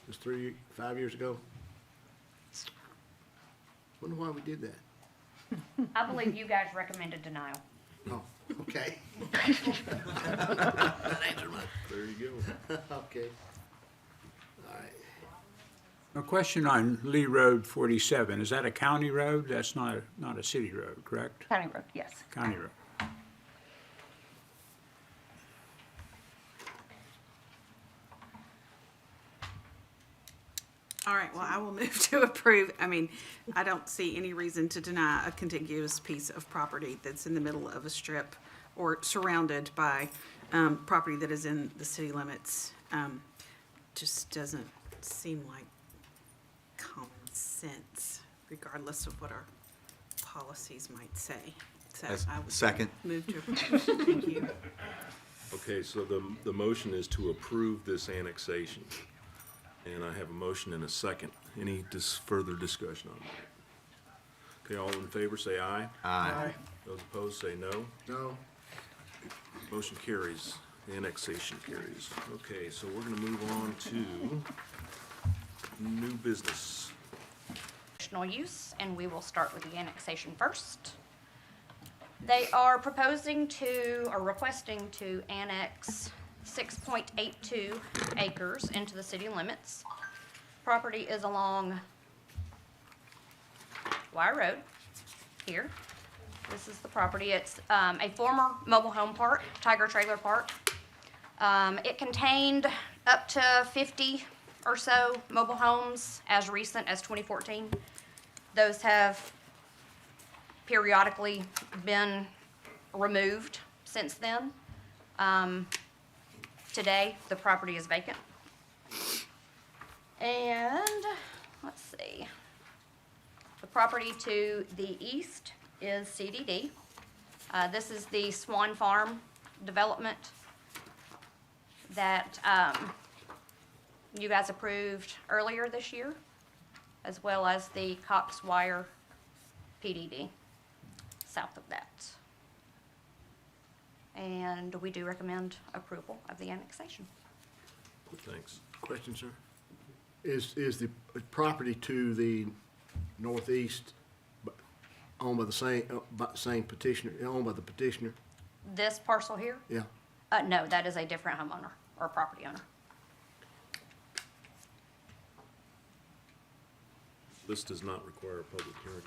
just 5 years ago? Wonder why we did that. I believe you guys recommended denial. Oh, okay. There you go. Okay. All right. A question on Lee Road 47, is that a county road? That's not a city road, correct? County road, yes. County road. All right, well, I will move to approve. I mean, I don't see any reason to deny a contiguous piece of property that's in the middle of a strip or surrounded by property that is in the city limits. Just doesn't seem like common sense, regardless of what our policies might say. So I would Second. move to approve. Thank you. Okay, so the motion is to approve this annexation. And I have a motion and a second. Any further discussion on that? Okay, all in favor say aye. Aye. Those opposed say no. No. Motion carries. The annexation carries. Okay, so we're gonna move on to new business. Conditional use, and we will start with the annexation first. They are proposing to, or requesting to annex 6.82 acres into the city limits. Property is along Wire Road here. This is the property. It's a former mobile home park, Tiger Trailer Park. It contained up to 50 or so mobile homes as recent as 2014. Those have periodically been removed since then. Today, the property is vacant. And, let's see. The property to the east is CDD. This is the Swan Farm development that you guys approved earlier this year, as well as the Cox Wire PDD south of that. And we do recommend approval of the annexation. Thanks. Question, sir? Is the property to the northeast owned by the same petitioner, owned by the petitioner? This parcel here? Yeah. No, that is a different homeowner or property owner. This does not require a public hearing.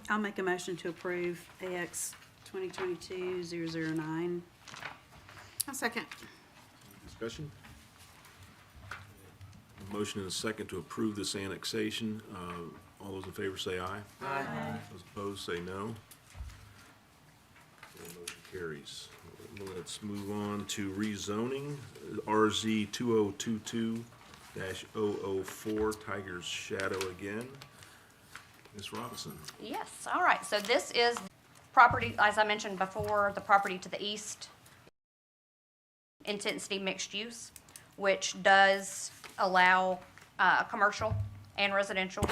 I'll make a motion to approve AX 2022-009. A second. Discussion? A motion and a second to approve this annexation. All those in favor say aye. Aye. Those opposed say no. And motion carries. Let's move on to rezoning, RZ 2022-004, Tiger's Shadow again. Ms. Robinson. Yes, all right, so this is property, as I mentioned before, the property to the east, intensity mixed use, which does allow commercial and residential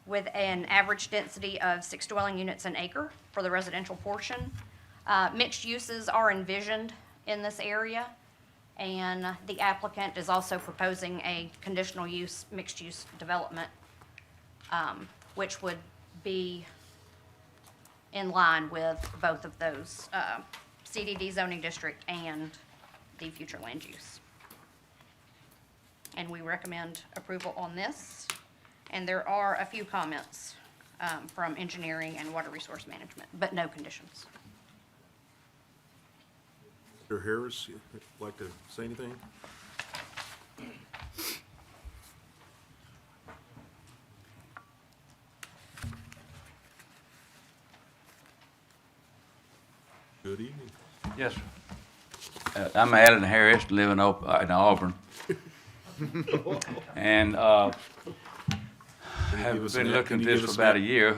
with an average density of 6 dwelling units an acre for the residential portion. Mixed uses are envisioned in this area, and the applicant is also proposing a conditional use, mixed use development, which would be in line with both of those, CDD zoning district and the future land use. And we recommend approval on this. And there are a few comments from engineering and water resource management, but no conditions. Mr. Harris, you'd like to say anything? Good evening. Yes, sir. I'm Alan Harris, live in Auburn. And have been looking at this for about a year.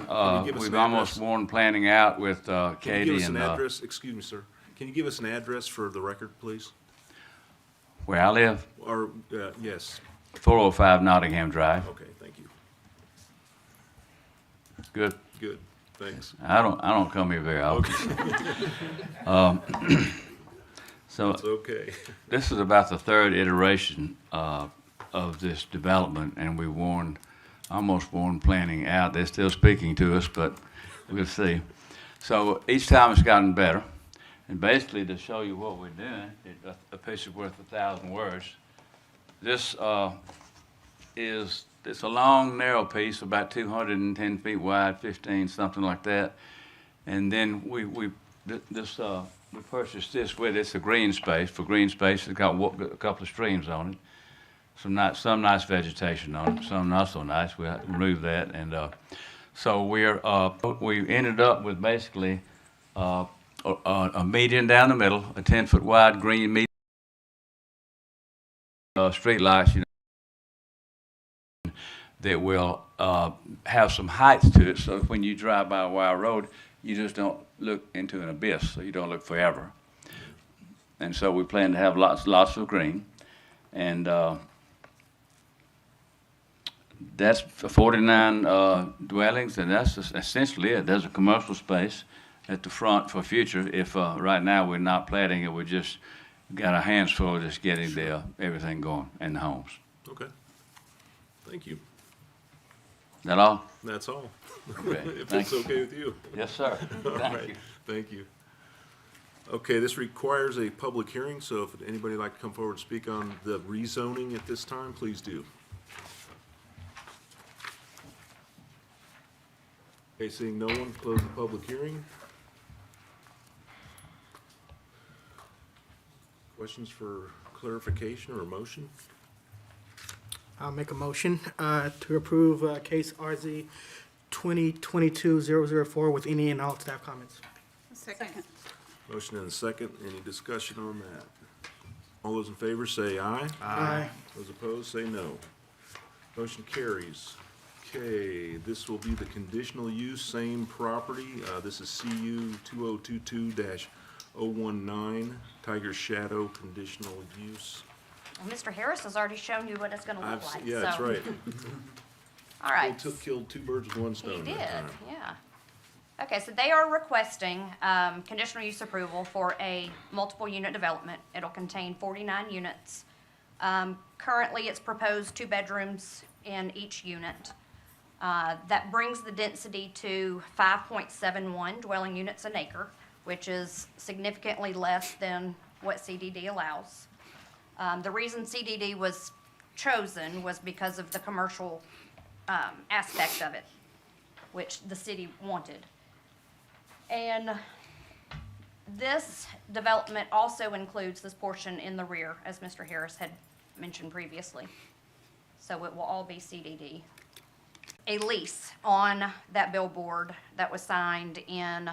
We've almost worn planning out with Can you Katie give us an and address? Excuse me, sir. Can you give us an address for the record, please? where I live, Or, yes, 405 Nottingham Drive. okay, thank you. Good. Good, thanks. I don't come here very often. So It's okay. this is about the third iteration of this development, and we almost warned planning out. They're still speaking to us, but we'll see. So each time it's gotten better. And basically, to show you what we're doing, a picture worth 1,000 words. This it's a long, narrow piece, about 210 feet wide, 15, something like that. And then we purchased this with it's a green space. For green space, it's got a couple of streams on it. Some nice vegetation on it, some not so nice. We have to remove that, and so we ended up with basically a median down the middle, a 10-foot wide green median, street lights, that will have some height to it, so when you drive by a wide road, you just don't look into an abyss, so you don't look forever. And so we plan to have lots of green, and that's 49 dwellings, and that's essentially it. There's a commercial space at the front for future. If right now we're not planting it, we just got our hands full of just getting everything going in the homes. Okay, thank you. That all? That's all. Okay, If thanks. it's okay with you. Yes, sir. All Thank right, you. thank you. Okay, this requires a public hearing, so if anybody would like to come forward and speak on the rezoning at this time, please do. Okay, seeing no one, close the public hearing. Questions for clarification or a motion? I'll make a motion to approve case RZ 2022-004 with any and all staff comments. Second. Motion and a second. Any discussion on that? All those in favor say aye. Aye. Those opposed say no. Motion carries. Okay, this will be the conditional use, same property. This is CU 2022-019, Tiger Shadow conditional use. Well, Mr. Harris has already shown you what it's gonna look like, Yeah, that's so- right. All right. Killed two birds with one stone He that did, time. yeah. Okay, so they are requesting conditional use approval for a multiple unit development. It'll contain 49 units. Currently, it's proposed 2 bedrooms in each unit. That brings the density to 5.71 dwelling units an acre, which is significantly less than what CDD allows. The reason CDD was chosen was because of the commercial aspect of it, which the city wanted. And this development also includes this portion in the rear, as Mr. Harris had mentioned previously. So it will all be CDD. A lease on that billboard that was signed in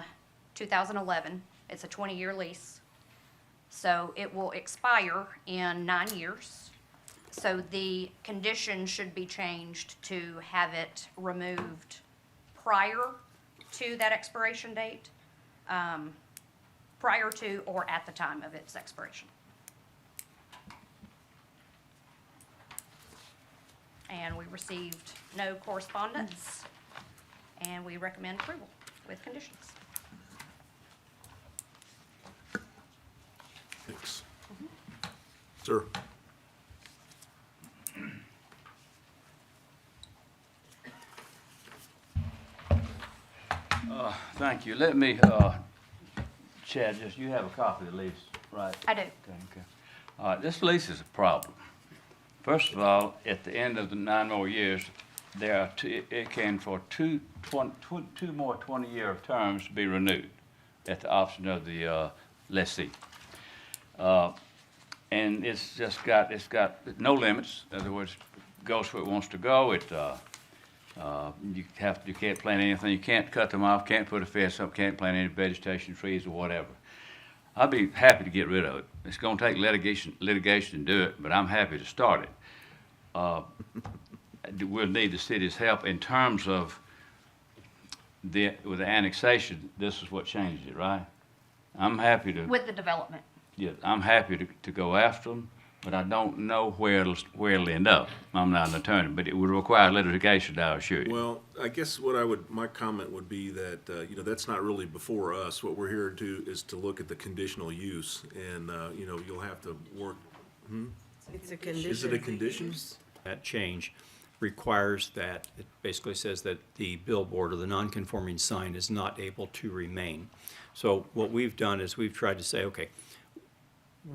2011. It's a 20-year lease. So it will expire in 9 years. So the condition should be changed to have it removed prior to that expiration date, prior to or at the time of its expiration. And we received no correspondence, and we recommend approval with conditions. Thanks. Sir? Thank you. Let me, Chad, just, you have a copy of the lease, right? I do. Okay. All right, this lease is a problem. First of all, at the end of the 9 more years, there are it can for two more 20-year terms be renewed at the option of the lessee. And it's got no limits. In other words, goes where it wants to go. You can't plant anything. You can't cut them off. Can't put a fence up. Can't plant any vegetation, trees, or whatever. I'd be happy to get rid of it. It's going to take litigation to do it, but I'm happy to start it. We'll need the city's help in terms of with the annexation. This is what changed it, right? I'm happy to. With the development. Yeah, I'm happy to go after them, but I don't know where it'll end up. I'm not an attorney, but it would require litigation, I assure you. Well, I guess my comment would be that, that's not really before us. What we're here to do is to look at the conditional use, and, you'll have to work. It's a condition. Is it a condition? That change requires that, it basically says that the billboard or the non-conforming sign is not able to remain. So what we've done is we've tried to say, okay,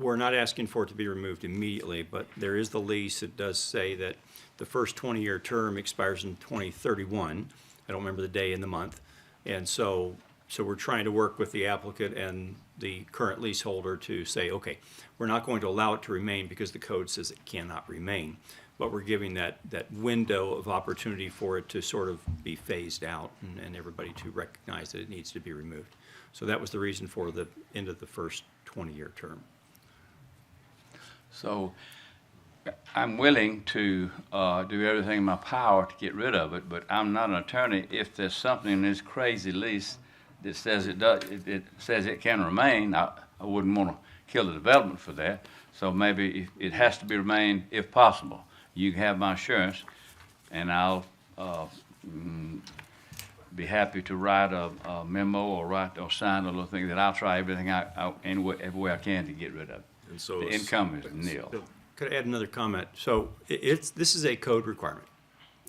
we're not asking for it to be removed immediately, but there is the lease. It does say that the first 20-year term expires in 2031. I don't remember the day and the month. And so we're trying to work with the applicant and the current leaseholder to say, okay, we're not going to allow it to remain because the code says it cannot remain. But we're giving that window of opportunity for it to sort of be phased out and everybody to recognize that it needs to be removed. So that was the reason for the end of the first 20-year term. So I'm willing to do everything in my power to get rid of it, but I'm not an attorney. If there's something in this crazy lease that says it says it can remain, I wouldn't want to kill the development for that. So maybe it has to be remained if possible. You can have my assurance, and I'll be happy to write a memo or sign a little thing that I'll try everything every way I can to get rid of it. And so the income is nil. Could I add another comment? So this is a code requirement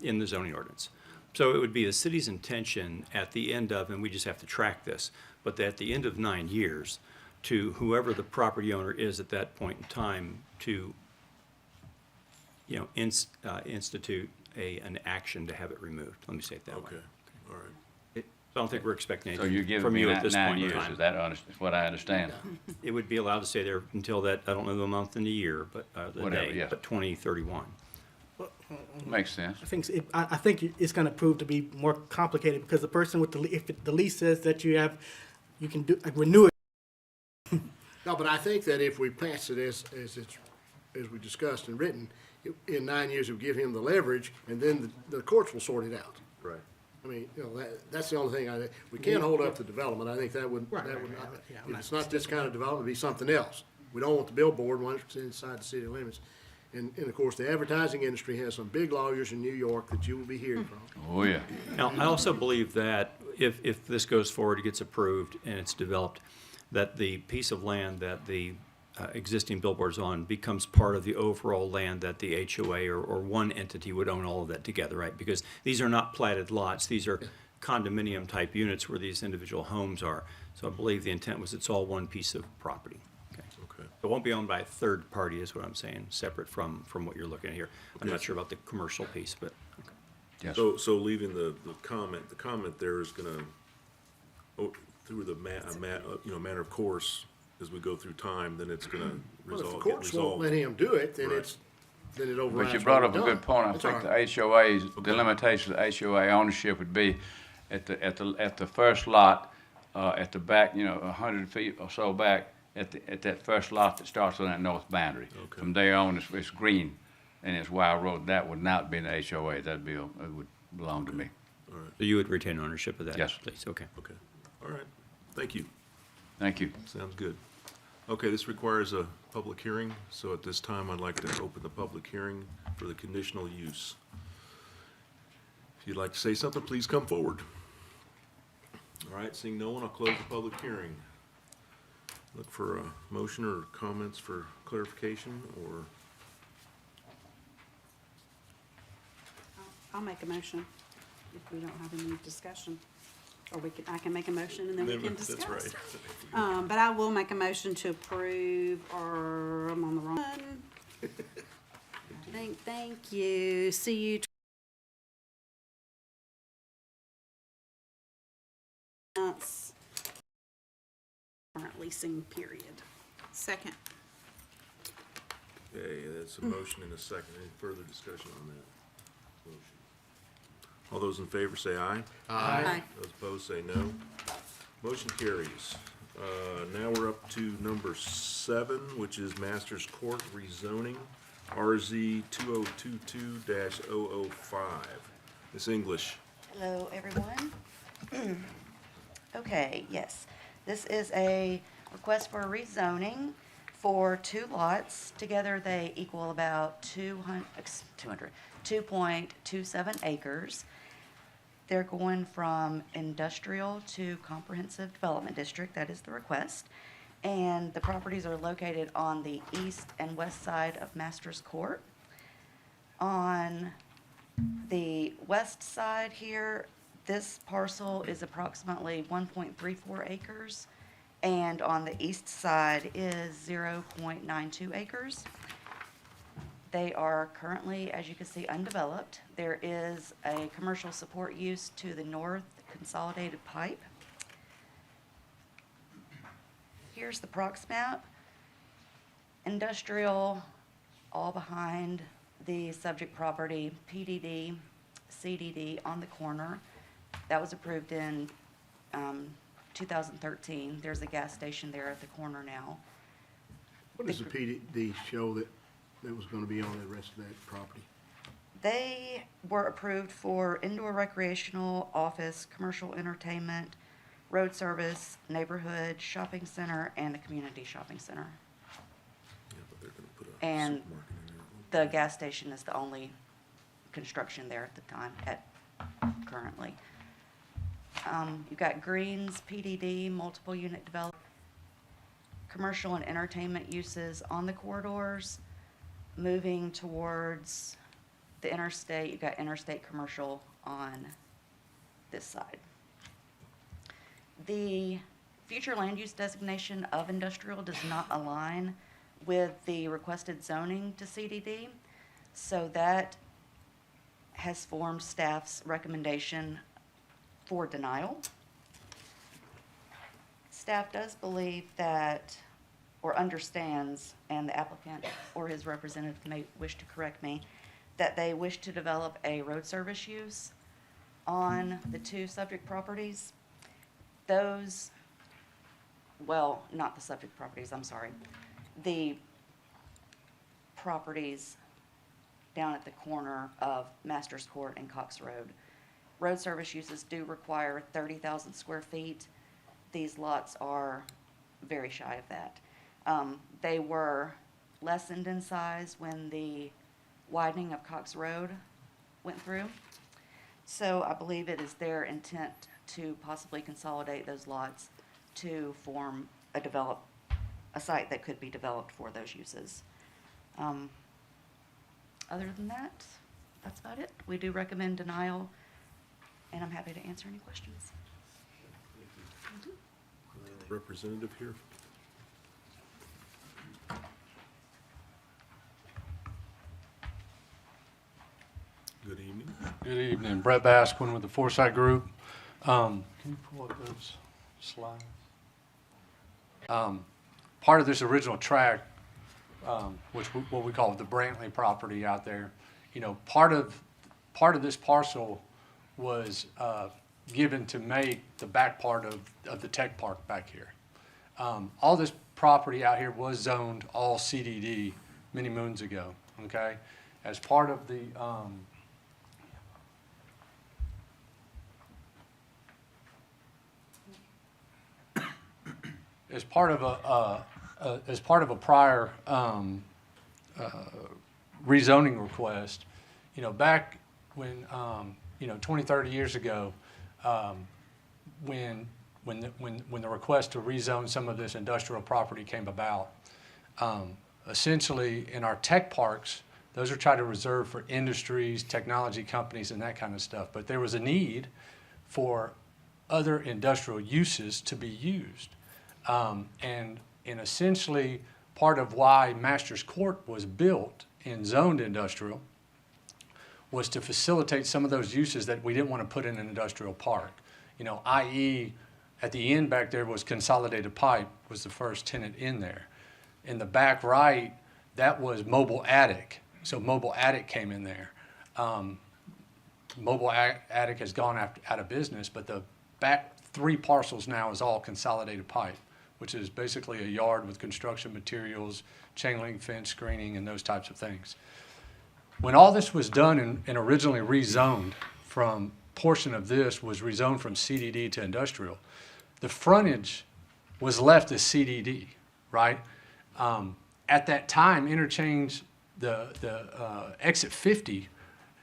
in the zoning ordinance. So it would be the city's intention at the end of, and we just have to track this, but at the end of 9 years, to whoever the property owner is at that point in time to, institute an action to have it removed. Let me say it that way. Okay, all right. So I don't think we're expecting So anything you're giving from me you at this 9 point in years, time. is that what I understand? It would be allowed to stay there until that, I don't know the month and the year, but the Whatever, day, yeah. but 2031. Makes sense. I think it's going to prove to be more complicated because the person with if the lease says that you can renew it. No, but I think that if we pass it as we discussed and written, in 9 years it would give him the leverage, and then the courts will sort it out. Right. I mean, that's the only thing we can't hold up the development. I think that would not, if it's not this kind of development, it'd be something else. We don't want the billboard once it's inside the city limits. And of course, the advertising industry has some big lawyers in New York that you will be hearing from. Oh, yeah. Now, I also believe that if this goes forward, it gets approved and it's developed, that the piece of land that the existing billboard's on becomes part of the overall land that the HOA or one entity would own all of that together, right? Because these are not platted lots, these are condominium-type units where these individual homes are. So I believe the intent was it's all one piece of property. Okay. It won't be owned by a third party is what I'm saying, separate from what you're looking at here. I'm not sure about the commercial piece, but, okay. Yes. So leaving the comment there is gonna, through the matter of course, as we go through time, then it's gonna Well, if the get courts won't let resolved. him do it, then Right. then it overrides. But you brought what up a we've good done. point. I That's think all the right. HOA's, the limitation of HOA ownership would be at the first lot, at the back, 100 feet or so back, at that first lot that starts on that north boundary. Okay. From there on, it's green and it's wild road. That would not be an HOA. It would belong to me. So you would retain ownership of that? Yes. Please, okay. Okay, all right, thank you. Thank you. Sounds good. Okay, this requires a public hearing, so at this time, I'd like to open the public hearing for the conditional use. If you'd like to say something, please come forward. All right, seeing no one, I'll close the public hearing. Look for a motion or comments for clarification, or, I'll make a motion if we don't have any discussion. Or I can make a motion and then we can discuss. that's right. But I will make a motion to approve, or I'm on the wrong one. Thank you. See you. Current leasing period. Second. Okay, that's a motion and a second. Any further discussion on that motion? All those in favor say aye. Aye. Those opposed say no. Motion carries. Now we're up to number 7, which is Masters Court rezoning, RZ 2022-005. Ms. English. Hello, everyone. Okay, yes. This is a request for rezoning for 2 lots. Together, they equal about 2.27 acres. They're going from industrial to comprehensive development district. That is the request. And the properties are located on the east and west side of Masters Court. On the west side here, this parcel is approximately 1.34 acres, and on the east side is 0.92 acres. They are currently, as you can see, undeveloped. There is a commercial support use to the north, consolidated pipe. Here's the prox map. Industrial, all behind the subject property, PDD, CDD on the corner. That was approved in 2013. There's a gas station there at the corner now. What does the PDD show that was gonna be on the rest of that property? They were approved for indoor recreational, office, commercial entertainment, road service, neighborhood, shopping center, and a community shopping center. Yeah, but they're gonna put a And supermarket in there. the gas station is the only construction there at the time, currently. You've got Greens, PDD, multiple unit development, commercial and entertainment uses on the corridors. Moving towards the interstate, you've got interstate commercial on this side. The future land use designation of industrial does not align with the requested zoning to CDD, so that has formed staff's recommendation for denial. Staff does believe that, or understands, and the applicant or his representative may wish to correct me, that they wish to develop a road service use on the 2 subject properties. Those, well, not the subject properties, I'm sorry. The properties down at the corner of Masters Court and Cox Road. Road service uses do require 30,000 square feet. These lots are very shy of that. They were lessened in size when the widening of Cox Road went through. So I believe it is their intent to possibly consolidate those lots to form a site that could be developed for those uses. Other than that, that's about it. We do recommend denial, and I'm happy to answer any questions. Representative here. Good evening. Good evening. Brett Basquin with the Foresight Group. Can you pull up those slides? Part of this original tract, what we call the Brantley property out there, you know, part of this parcel was given to make the back part of the tech park back here. All this property out here was zoned all CDD many moons ago, okay? As part of the as part of a prior rezoning request, you know, back when 20, 30 years ago, when the request to rezone some of this industrial property came about, essentially in our tech parks, those are tried to reserve for industries, technology companies, and that kind of stuff. But there was a need for other industrial uses to be used. And essentially, part of why Masters Court was built and zoned industrial was to facilitate some of those uses that we didn't want to put in an industrial park. You know, i.e., at the end back there was Consolidated Pipe was the first tenant in there. In the back right, that was Mobile Attic. So Mobile Attic came in there. Mobile Attic has gone out of business, but the back 3 parcels now is all Consolidated Pipe, which is basically a yard with construction materials, chain link fence, screening, and those types of things. When all this was done and originally rezoned from, portion of this was rezoned from CDD to industrial, the frontage was left as CDD, right? At that time, interchange, the exit 50,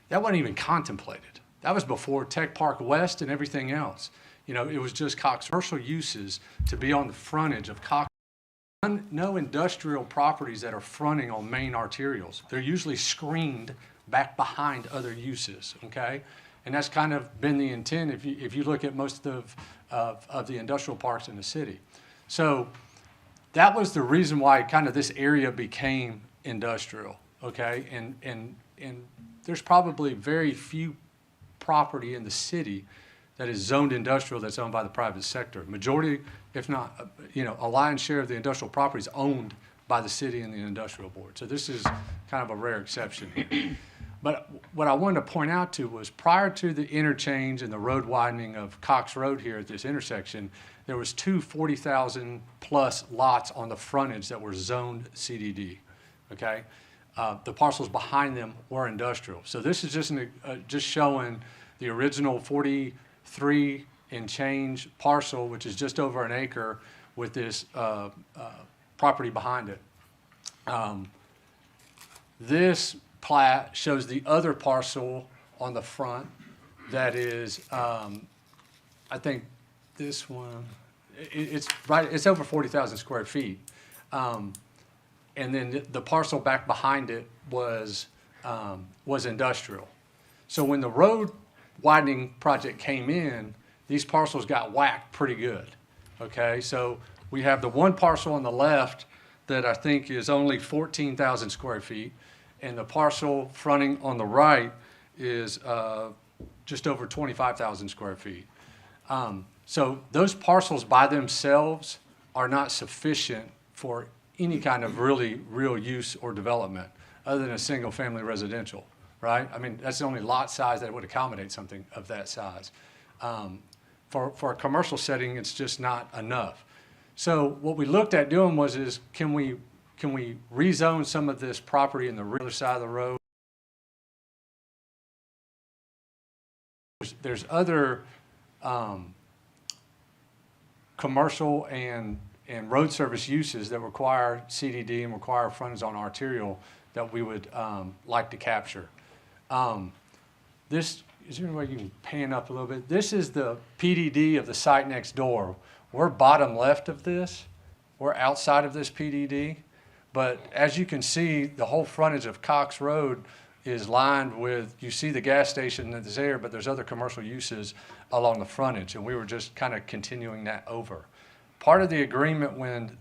that wasn't even contemplated. That was before Tech Park West and everything else. You know, it was just Cox commercial uses to be on the frontage of Cox. No industrial properties that are fronting on main arterials. They're usually screened back behind other uses, okay? And that's kind of been the intent if you look at most of the industrial parks in the city. So that was the reason why kind of this area became industrial, okay? And there's probably very few property in the city that is zoned industrial that's owned by the private sector. Majority, if not, a lion's share of the industrial property is owned by the city and the industrial board. So this is kind of a rare exception here. But what I wanted to point out to was prior to the interchange and the road widening of Cox Road here at this intersection, there was 2 40,000 plus lots on the frontage that were zoned CDD, okay? The parcels behind them were industrial. So this is just showing the original 43 and change parcel, which is just over an acre with this property behind it. This plat shows the other parcel on the front that is, I think this one, it's over 40,000 square feet. And then the parcel back behind it was industrial. So when the road widening project came in, these parcels got whacked pretty good, okay? So we have the one parcel on the left that I think is only 14,000 square feet, and the parcel fronting on the right is just over 25,000 square feet. So those parcels by themselves are not sufficient for any kind of real use or development other than a single-family residential, right? I mean, that's the only lot size that would accommodate something of that size. For a commercial setting, it's just not enough. So what we looked at doing is can we rezone some of this property in the rear side of the road? There's other commercial and road service uses that require CDD and require frontage on arterial that we would like to capture. This, is there any way you can pan up a little bit? This is the PDD of the site next door. We're bottom left of this. We're outside of this PDD. But as you can see, the whole frontage of Cox Road is lined with, you see the gas station that's there, but there's other commercial uses along the frontage, and we were just kind of continuing that over. Part of the agreement when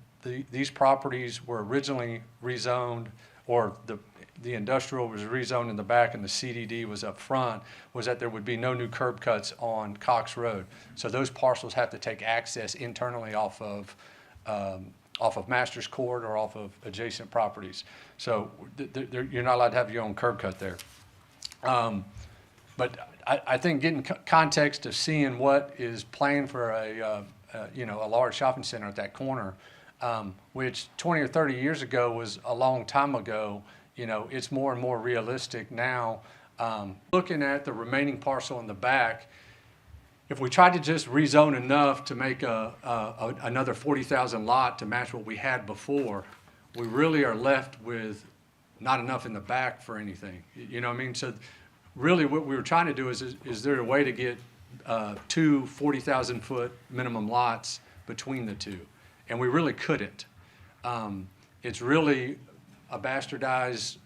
these properties were originally rezoned, or the industrial was rezoned in the back and the CDD was up front, was that there would be no new curb cuts on Cox Road. So those parcels have to take access internally off of Masters Court or off of adjacent properties. So you're not allowed to have your own curb cut there. But I think getting context of seeing what is planned for a large shopping center at that corner, which 20 or 30 years ago was a long time ago, it's more and more realistic now. Looking at the remaining parcel in the back, if we tried to just rezone enough to make another 40,000 lot to match what we had before, we really are left with not enough in the back for anything. You know what I mean? So really what we were trying to do is there a way to get two 40,000-foot minimum lots between the two? And we really couldn't. It's really a bastardized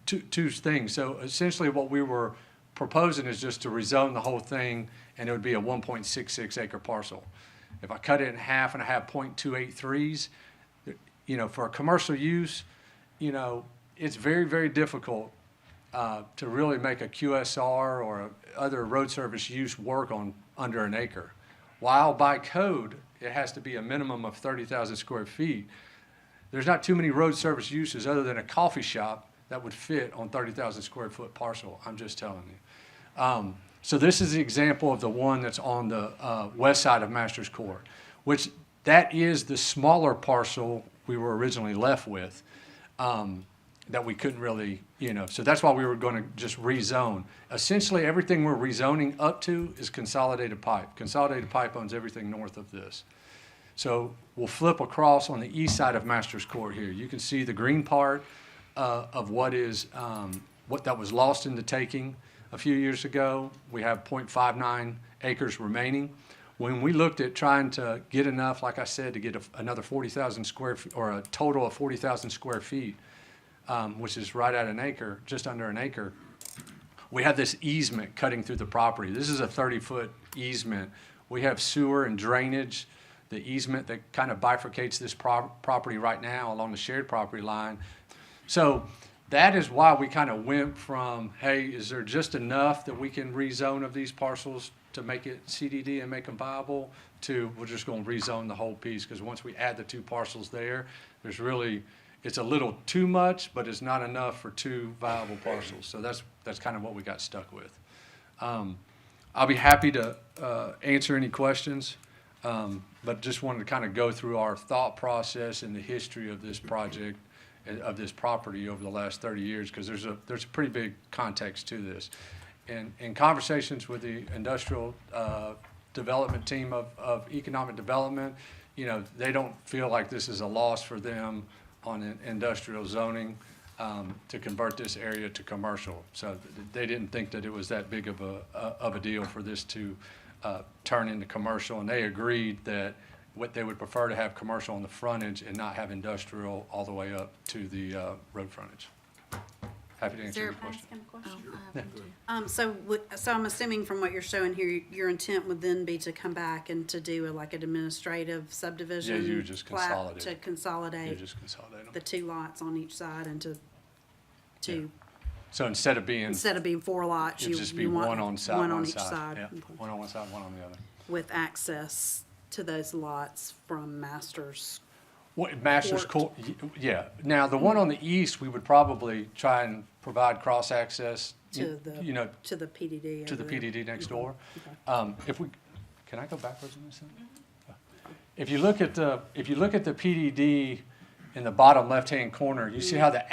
two things. So essentially what we were proposing is just to rezone the whole thing, and it would be a 1.66 acre parcel. If I cut it in half and I have 0.283s, for a commercial use, it's very, very difficult to really make a QSR or other road service use work on under an acre. While by code, it has to be a minimum of 30,000 square feet. There's not too many road service uses other than a coffee shop that would fit on 30,000 square foot parcel. I'm just telling you. So this is the example of the one that's on the west side of Masters Court, which that is the smaller parcel we were originally left with, that we couldn't really, so that's why we were going to just rezone. Essentially, everything we're rezoning up to is Consolidated Pipe. Consolidated Pipe owns everything north of this. So we'll flip across on the east side of Masters Court here. You can see the green part of what that was lost in the taking a few years ago. We have 0.59 acres remaining. When we looked at trying to get enough, like I said, to get another 40,000 square feet, or a total of 40,000 square feet, which is right at an acre, just under an acre, we have this easement cutting through the property. This is a 30-foot easement. We have sewer and drainage. The easement that kind of bifurcates this property right now along the shared property line. So that is why we kind of went from, hey, is there just enough that we can rezone of these parcels to make it CDD and make them viable, to we're just going to rezone the whole piece, because once we add the two parcels there, it's a little too much, but it's not enough for two viable parcels. So that's kind of what we got stuck with. I'll be happy to answer any questions, but just wanted to kind of go through our thought process and the history of this project, of this property over the last 30 years, because there's a pretty big context to this. And in conversations with the industrial development team of economic development, they don't feel like this is a loss for them on an industrial zoning to convert this area to commercial. So they didn't think that it was that big of a deal for this to turn into commercial, and they agreed that what they would prefer to have commercial on the frontage and not have industrial all the way up to the road frontage. Happy to answer any questions. So I'm assuming from what you're showing here, your intent would then be to come back and to do an administrative subdivision. Yeah, you just plat consolidate. To consolidate. You just consolidate them. The two lots on each side and to. Yeah. So instead of being 4 lots, it'd just be want one on each side. Yeah. Okay. One on one side, one on the other. With access to those lots from Masters. Masters Court, yeah. Now, the one on the east, we would probably try and provide cross-access, To the PDD. to the PDD next door. Okay. Can I go backwards on this thing? If you look at the PDD in the bottom left-hand corner, you see how the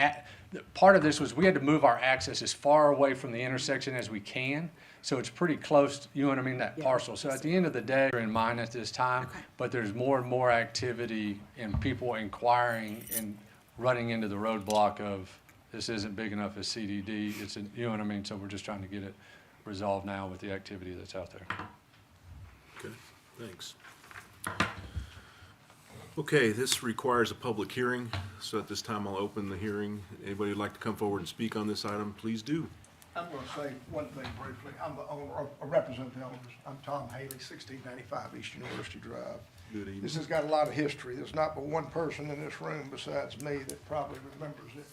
part of this was we had to move our access as far away from the intersection as we can. So it's pretty close, you know what I mean, that parcel. So at the end of the day, we're in mind at this time, but there's more and more activity and people inquiring and running into the roadblock of this isn't big enough as CDD. You know what I mean? So we're just trying to get it resolved now with the activity that's out there. Okay, thanks. Okay, this requires a public hearing, so at this time I'll open the hearing. Anybody who'd like to come forward and speak on this item, please do. I'm going to say one thing briefly. I'm the owner, or represent the owners. I'm Tom Haley, 1695 East University Drive. Good evening. This has got a lot of history. There's not but one person in this room besides me that probably remembers it.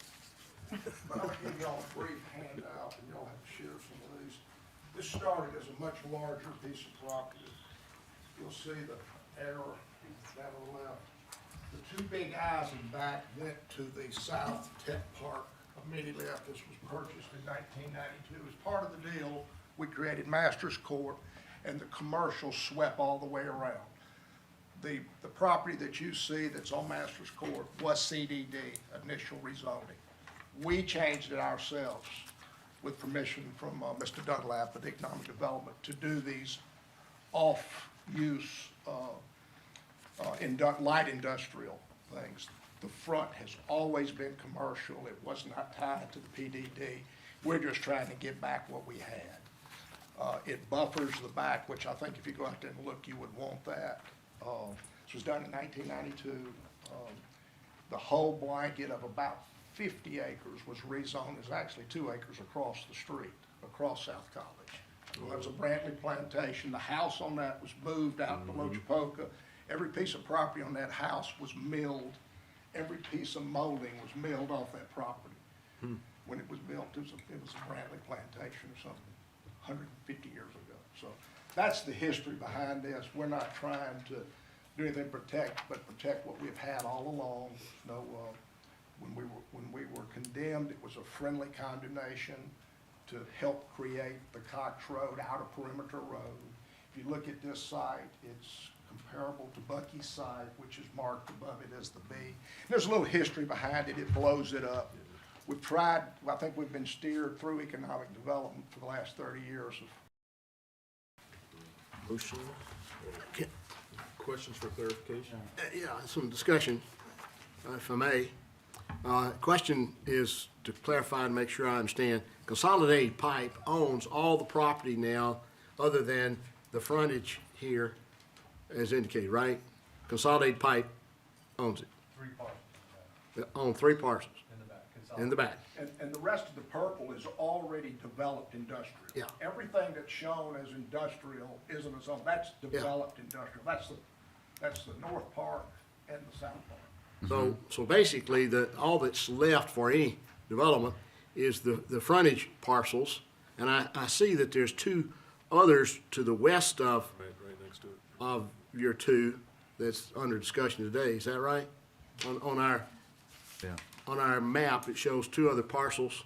But I'm going to give y'all a brief handout, and y'all have to share some of these. This started as a much larger piece of property. You'll see the arrow down on the left. The two big eyes in the back went to the South Tech Park immediately after this was purchased in 1992. As part of the deal, we created Masters Court, and the commercial swept all the way around. The property that you see that's on Masters Court was CDD, initial rezoning. We changed it ourselves with permission from Mr. Dunlap with Economic Development to do these off-use light industrial things. The front has always been commercial. It was not tied to the PDD. We're just trying to get back what we had. It buffers the back, which I think if you go out there and look, you would want that. This was done in 1992. The whole blanket of about 50 acres was rezoned. There's actually 2 acres across the street, across South College. Well, that was a Brantley plantation. The house on that was moved out below Chapoka. Every piece of property on that house was milled. Every piece of molding was milled off that property. When it was built, it was a Brantley plantation or something, 150 years ago. So that's the history behind this. We're not trying to do anything but protect what we've had all along. No, when we were condemned, it was a friendly condemnation to help create the Cox Road Outer Perimeter Road. If you look at this site, it's comparable to Bucky's site, which is marked above it as the B. There's a little history behind it. It blows it up. We've tried, I think we've been steered through economic development for the last 30 years. Motion. Questions for clarification? Yeah, some discussion, if I may. Question is to clarify and make sure I understand. Consolidated Pipe owns all the property now other than the frontage here as indicated, right? Consolidated Pipe owns it. 3 parcels. They own 3 parcels. In the back. And the rest of the purple is already developed industrial. Yeah. Everything that's shown as industrial isn't its own. That's developed industrial. That's the north part and the south part. So basically, all that's left for any development is the frontage parcels, and I see that there's 2 others to the west of Right next to it. of your 2 that's under discussion today. Is that right? On our map, it shows 2 other parcels.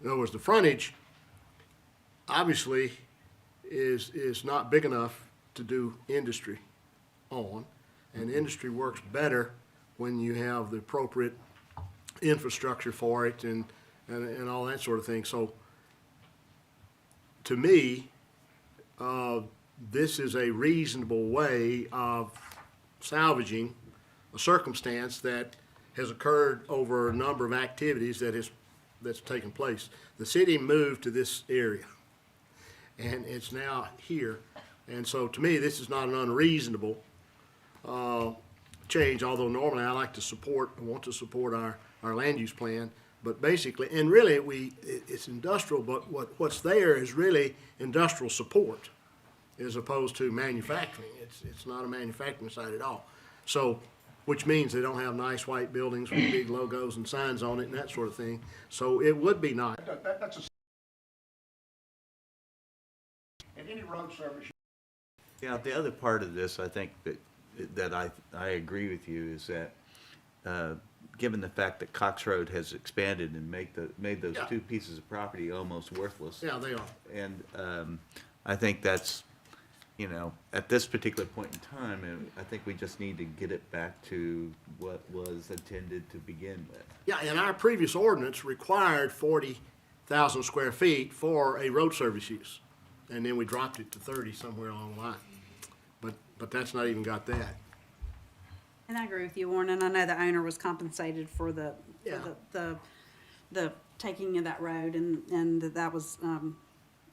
In other words, the frontage obviously is not big enough to do industry on, and industry works better when you have the appropriate infrastructure for it and all that sort of thing. So to me, this is a reasonable way of salvaging a circumstance that has occurred over a number of activities that's taken place. The city moved to this area, and it's now here. And so to me, this is not an unreasonable change, although normally I like to want to support our land use plan. But basically, and really, it's industrial, but what's there is really industrial support as opposed to manufacturing. It's not a manufacturing site at all. So, which means they don't have nice white buildings with big logos and signs on it and that sort of thing. So it would be nice. That's and any road service. Yeah, the other part of this, I think that I agree with you is that given the fact that Cox Road has expanded and made those 2 pieces of property almost worthless. Yeah, they are. And I think that's, at this particular point in time, I think we just need to get it back to what was intended to begin with. Yeah, and our previous ordinance required 40,000 square feet for a road service use. And then we dropped it to 30 somewhere along the line. But that's not even got that. And I agree with you, Warren, and I know the owner was compensated for the taking of that road, and that was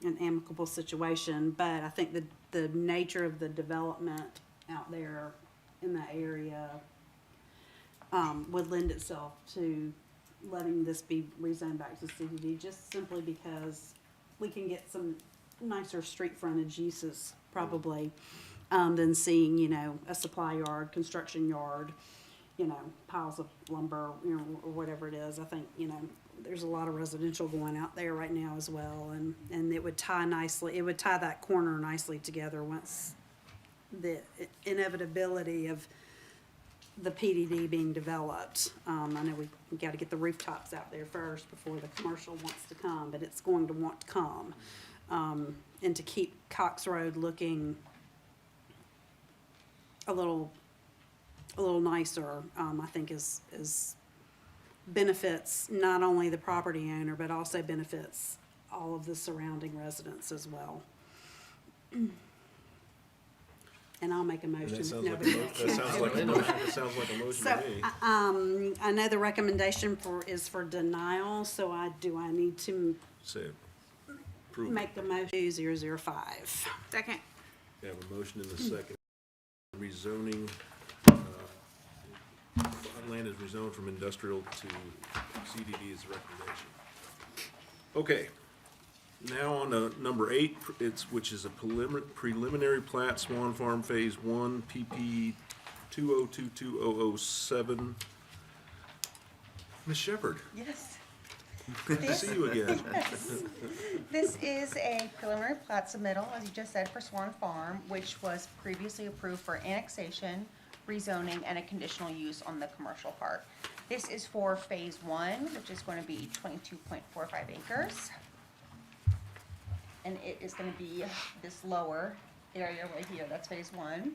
an amicable situation, but I think the nature of the development out there in that area would lend itself to letting this be rezoned back to CDD, just simply because we can get some nicer street frontage uses probably than seeing, you know, a supply yard, construction yard, you know, piles of lumber, you know, or whatever it is. I think, you know, there's a lot of residential going out there right now as well, and it would tie nicely, it would tie that corner nicely together once the inevitability of the PDD being developed. I know we got to get the rooftops out there first before the commercial wants to come, but it's going to want to come. And to keep Cox Road looking a little nicer, I think is benefits not only the property owner, but also benefits all of the surrounding residents as well. And I'll make a motion. That sounds if like a nobody mo- else that sounds can. like a motion, that sounds like a motion to me. So, I know the recommendation is for denial, so I need to Say, approve. make the motion 005. Second. We have a motion and a second. Rezoning, land is rezoned from industrial to CDD is the recommendation. Okay, now on to number 8, which is a preliminary plat, Swan Farm Phase 1, PP 2022007. Ms. Shepherd, Yes. good to see you again. This is a preliminary plat submittal, as you just said, for Swan Farm, which was previously approved for annexation, rezoning, and a conditional use on the commercial part. This is for Phase 1, which is going to be 22.45 acres. And it is going to be this lower area right here, that's Phase 1.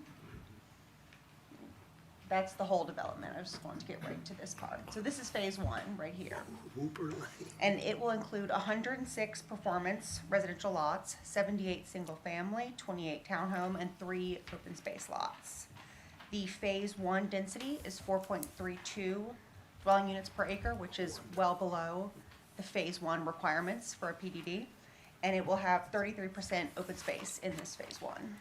That's the whole development, I just wanted to get right to this part. So this is Phase 1, right here. And it will include 106 performance residential lots, 78 single-family, 28 townhome, and 3 open space lots. The Phase 1 density is 4.32 dwelling units per acre, which is well below the Phase 1 requirements for a PDD. And it will have 33% open space in this Phase 1.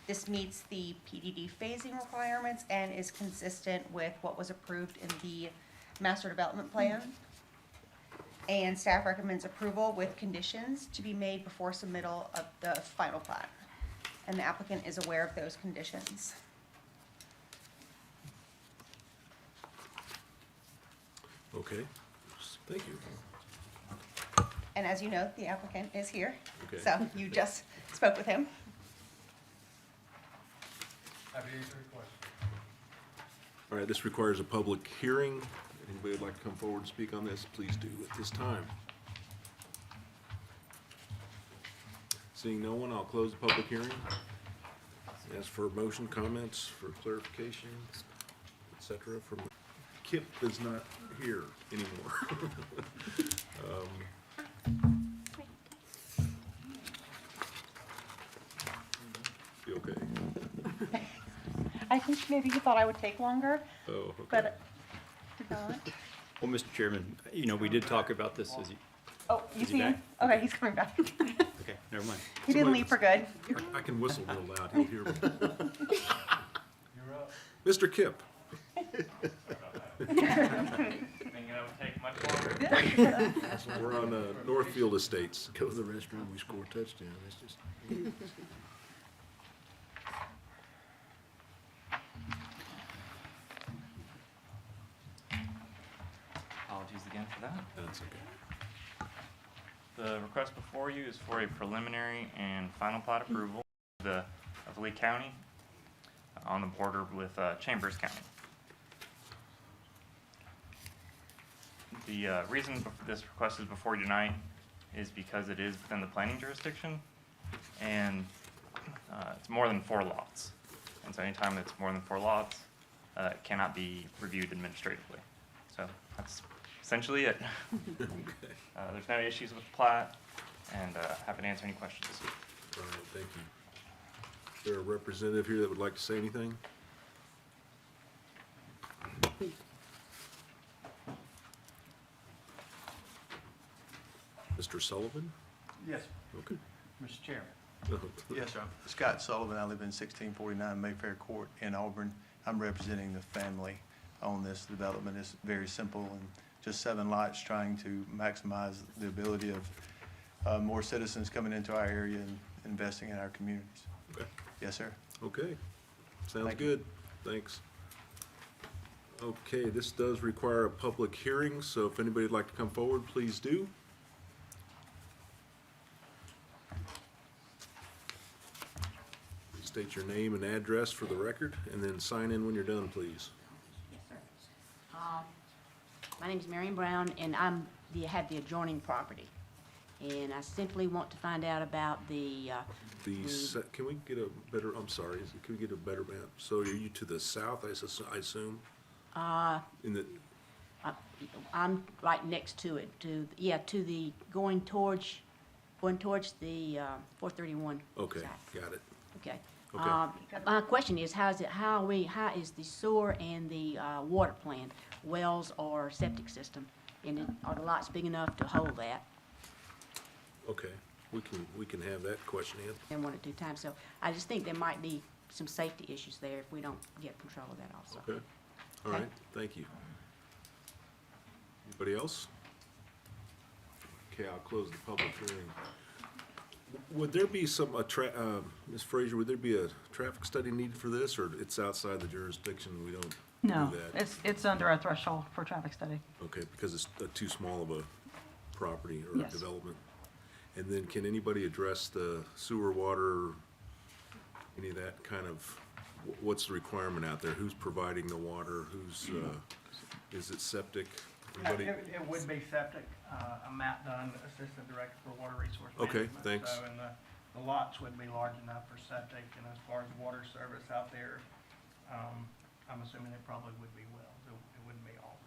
This meets the PDD phasing requirements and is consistent with what was approved in the master development plan. And staff recommends approval with conditions to be made before submittal of the final plat. And the applicant is aware of those conditions. Okay, thank you. And as you know, the applicant is here. Okay. So you just spoke with him. Happy to answer your question. All right, this requires a public hearing. Anybody would like to come forward and speak on this, please do at this time. Seeing no one, I'll close the public hearing. Ask for motion, comments, for clarification, et cetera, from Kip is not here anymore. You okay? I think maybe you thought I would take longer, Oh, okay. but did not. Well, Mr. Chairman, you know, we did talk about this as you, Oh, you Is he see him? back? Okay, he's coming back. okay, never mind. He didn't leave for good. I can whistle real loud, he'll hear me. Mr. Kip. Thinking it would take much longer. We're on Northfield Estates. Go to the restroom, we score a touchdown, it's just. Apologies again for that. That's okay. The request before you is for a preliminary and final plat approval of Lee County on the border with Chambers County. The reason this request is before you tonight is because it is within the planning jurisdiction, and it's more than 4 lots. And so anytime it's more than 4 lots, it cannot be reviewed administratively. So that's essentially it. There's no issues with the plat, and happy to answer any questions. All right, thank you. Is there a representative here that would like to say anything? Mr. Sullivan? Yes, Okay. Mr. Chairman. Yes, sir. Scott Sullivan. I live in 1649 Mayfair Court in Auburn. I'm representing the family on this development. It's very simple and just 7 lots trying to maximize the ability of more citizens coming into our area and investing in our communities. Okay. Yes, sir. Okay. Sounds Thank you. good. Thanks. Okay, this does require a public hearing, so if anybody'd like to come forward, please do. State your name and address for the record, and then sign in when you're done, please. My name is Marion Brown, and have the adjoining property. And I simply want to find out about Can we get a better, I'm sorry, can we get a better map? So are you to the south, I assume? In the, I'm right next to it, to the, going towards the 431. okay, south. got it. Okay. Okay. My question is, how is the sewer and the water plant, wells or septic system? And are the lots big enough to hold that? Okay, we can have that question answered. And 1 or 2 times, so I just think there might be some safety issues there if we don't get control of that also. Okay, all right, thank you. Anybody else? Okay, I'll close the public hearing. Would there be Ms. Frazier, would there be a traffic study needed for this, or it's outside the jurisdiction, we don't No, do that? it's under our threshold for traffic study. Okay, because it's too small of a property or Yes. development. And then can anybody address the sewer, water, any of that kind of, what's the requirement out there? Who's providing the water? Who's, is it septic? Anybody? It would be septic. I'm Matt Dunn, Assistant Director for Water Resource Okay, Management. thanks. So, and the lots would be large enough for septic, and as far as water service out there, I'm assuming it probably would be wells. It wouldn't be all.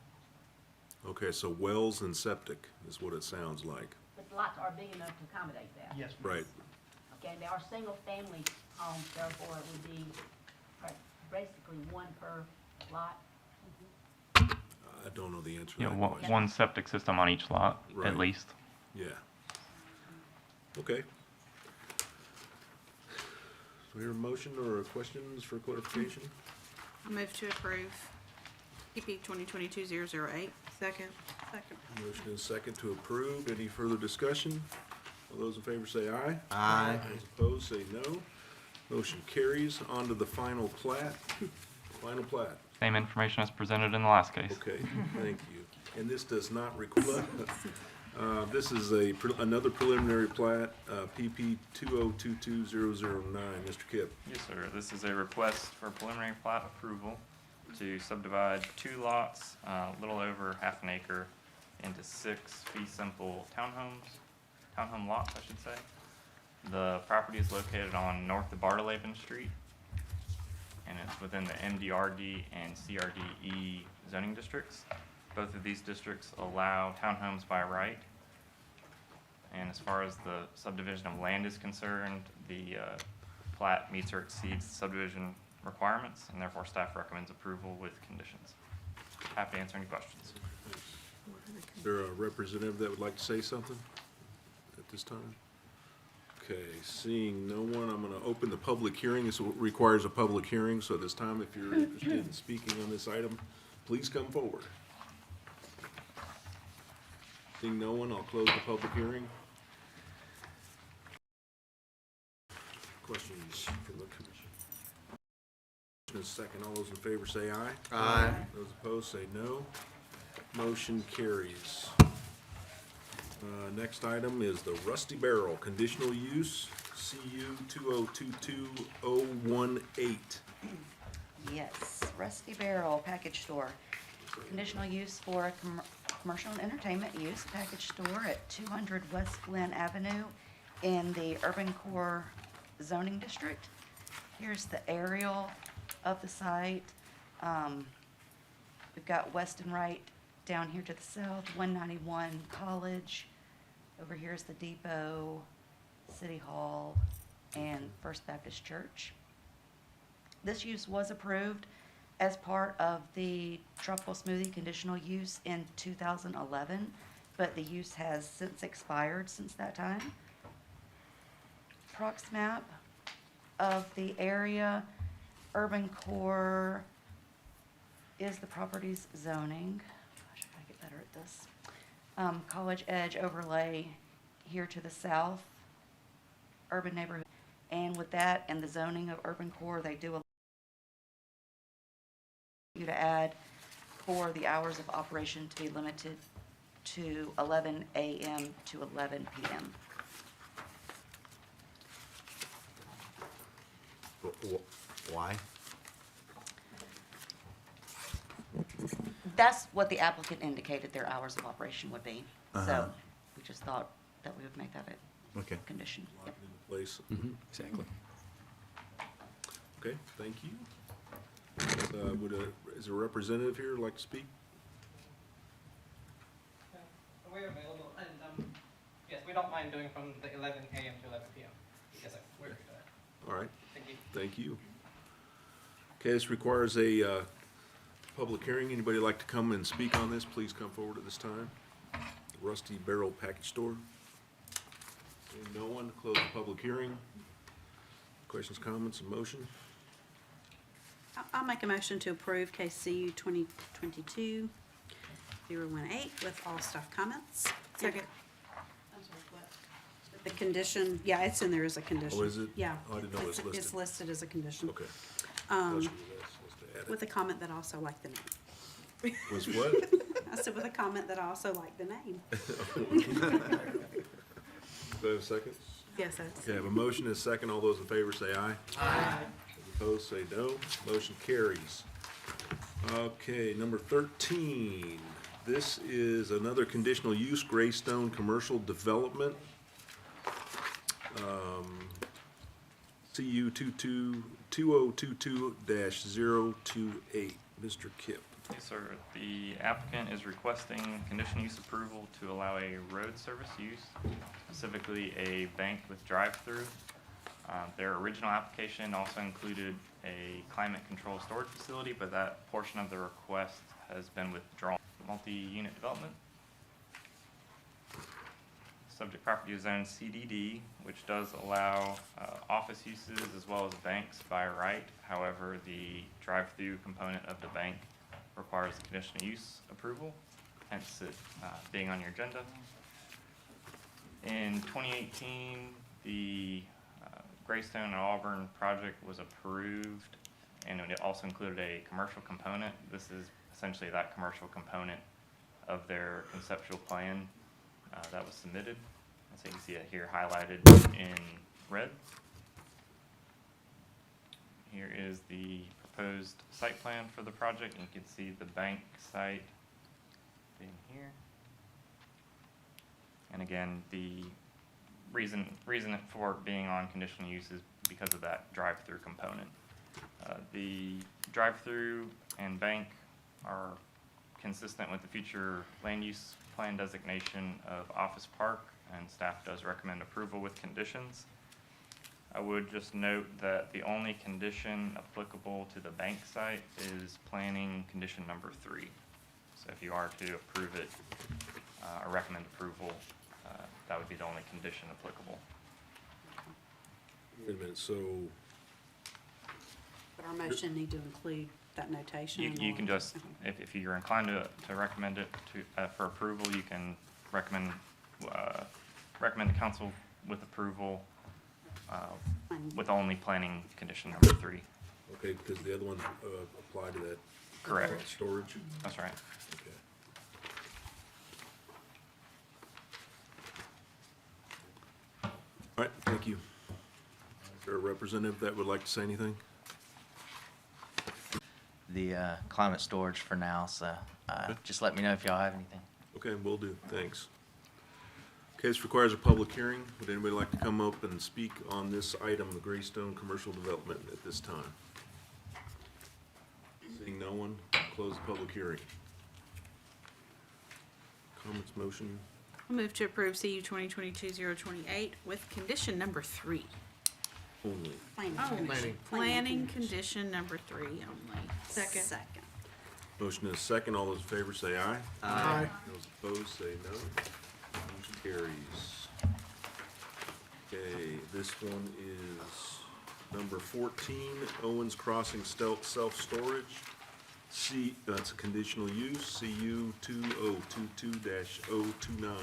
Okay, so wells and septic is what it sounds like. But the lots are big enough to accommodate that? Yes, ma'am. Right, Okay, they are single-family homes, therefore it would be basically 1 per lot. I don't know the answer to Yeah, that one, question. one septic system on each lot, Right. at least. Yeah. Okay. Do we hear a motion or questions for clarification? I move to approve EP 2022-008. Second. Motion is second to approve. Any further discussion? All those in favor say aye. Aye. Those opposed say no. Motion carries. On to the final plat. Final plat. Same information as presented in the last case. Okay, thank you. And this does not require, this is another preliminary plat, PP 2022009. Mr. Kipp. Yes, sir. This is a request for preliminary plat approval to subdivide 2 lots, a little over half an acre, into 6 fee simple townhome lots, I should say. The property is located on north of Bartlehaven Street, and it's within the MDRD and CRDE zoning districts. Both of these districts allow townhomes by right. And as far as the subdivision of land is concerned, the plat meets or exceeds subdivision requirements, and therefore staff recommends approval with conditions. Happy to answer any questions. Is there a representative that would like to say something at this time? Okay, seeing no one, I'm going to open the public hearing. This requires a public hearing, so at this time, if you're interested in speaking on this item, please come forward. Seeing no one, I'll close the public hearing. Questions from the commission? Motion is second. All those in favor say aye. Aye. Those opposed say no. Motion carries. Next item is the Rusty Barrel Conditional Use, CU 2022018. Yes, Rusty Barrel Package Store. Conditional use for commercial and entertainment use, package store at 200 West Glen Avenue in the Urban Core zoning district. Here's the aerial of the site. We've got Weston Wright down here to the south, 191 College. Over here is the depot, City Hall, and First Baptist Church. This use was approved as part of the tropical smoothie conditional use in 2011, but the use has since expired since that time. approx map of the area. Urban core is the property's zoning. Gosh, I gotta get better at this. College Edge overlay here to the south, urban neighborhood. And with that and the zoning of urban core, they do allow you to add for the hours of operation to be limited to 11 a.m. to 11 p.m. Why? That's what the applicant indicated their hours of operation would be. Uh-huh. So we just thought that we would make that a Okay. condition. Yep. Place. Exactly. Okay, thank you. Is a representative here like to speak? We're available, and yes, we don't mind doing from the 11 a.m. to 11 p.m. Yes, sir. We're good. All right. Thank you. Thank you. Okay, this requires a public hearing. Anybody like to come and speak on this, please come forward at this time. Rusty Barrel Package Store. Seeing no one, close the public hearing. Questions, comments, and motion? I'll make a motion to approve KCU 2022-018 with all staff comments. Second. I'm sorry, what? The condition, yeah, it's in there as a condition. Oh, is it? Yeah. Oh, I didn't know it was listed. It's listed as a condition. Okay. With a comment that I also like the name. Was what? I said with a comment that I also like the name. Do I have a second? Yes, that's. Okay, I have a motion and a second. All those in favor say aye. Aye. Opposed, say no. Motion carries. Okay, number 13. This is another conditional use, Greystone Commercial Development. CU 2022-028. Mr. Kipp. Yes, sir. The applicant is requesting conditional use approval to allow a road service use, specifically a bank with drive-through. Their original application also included a climate-controlled storage facility, but that portion of the request has been withdrawn. Multi-unit development. Subject property is zoned CDD, which does allow office uses as well as banks by right. However, the drive-through component of the bank requires conditional use approval, hence it being on your agenda. In 2018, the Greystone and Auburn project was approved, and it also included a commercial component. This is essentially that commercial component of their conceptual plan that was submitted. And so you can see it here highlighted in red. Here is the proposed site plan for the project, and you can see the bank site being here. And again, the reason for it being on conditional use is because of that drive-through component. The drive-through and bank are consistent with the future land use plan designation of office park, and staff does recommend approval with conditions. I would just note that the only condition applicable to the bank site is planning condition number 3. So if you are to approve it or recommend approval, that would be the only condition applicable. Wait a minute, so But our motion need to include that notation. You or- can just, if you're inclined to recommend it for approval, you can recommend the council with approval with only planning condition number 3. okay, because the other ones apply to that. Correct. Storage? That's right. Okay. All right, thank you. Is there a representative that would like to say anything? The climate storage for now, so just let me know if y'all have anything. Okay, will do, thanks. Okay, this requires a public hearing. Would anybody like to come up and speak on this item, the Greystone Commercial Development, at this time? Seeing no one, close the public hearing. Comments, motion? I'll move to approve CU 2022-028 with condition number 3. Only. Planning condition number 3 only. Second. Motion is second. All those in favor say aye. Aye. Those opposed say no. Motion carries. Okay, this one is number 14, Owens Crossing Self-Storage. That's a conditional use, CU 2022-029.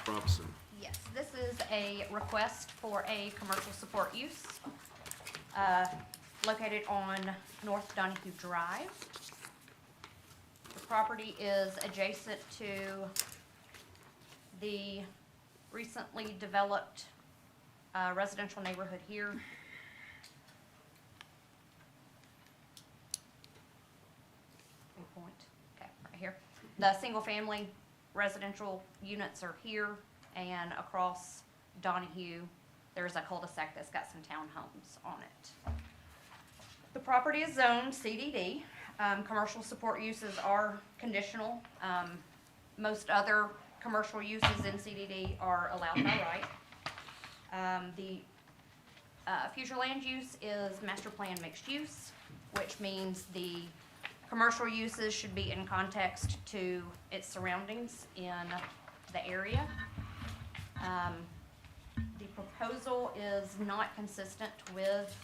Robson. Yes, this is a request for a commercial support use located on North Donahue Drive. The property is adjacent to the recently developed residential neighborhood here. Okay, right here. The single-family residential units are here, and across Donahue, there's a cul-de-sac that's got some townhomes on it. The property is zoned CDD. Commercial support uses are conditional. Most other commercial uses in CDD are allowed by right. The future land use is master plan mixed use, which means the commercial uses should be in context to its surroundings in the area. The proposal is not consistent with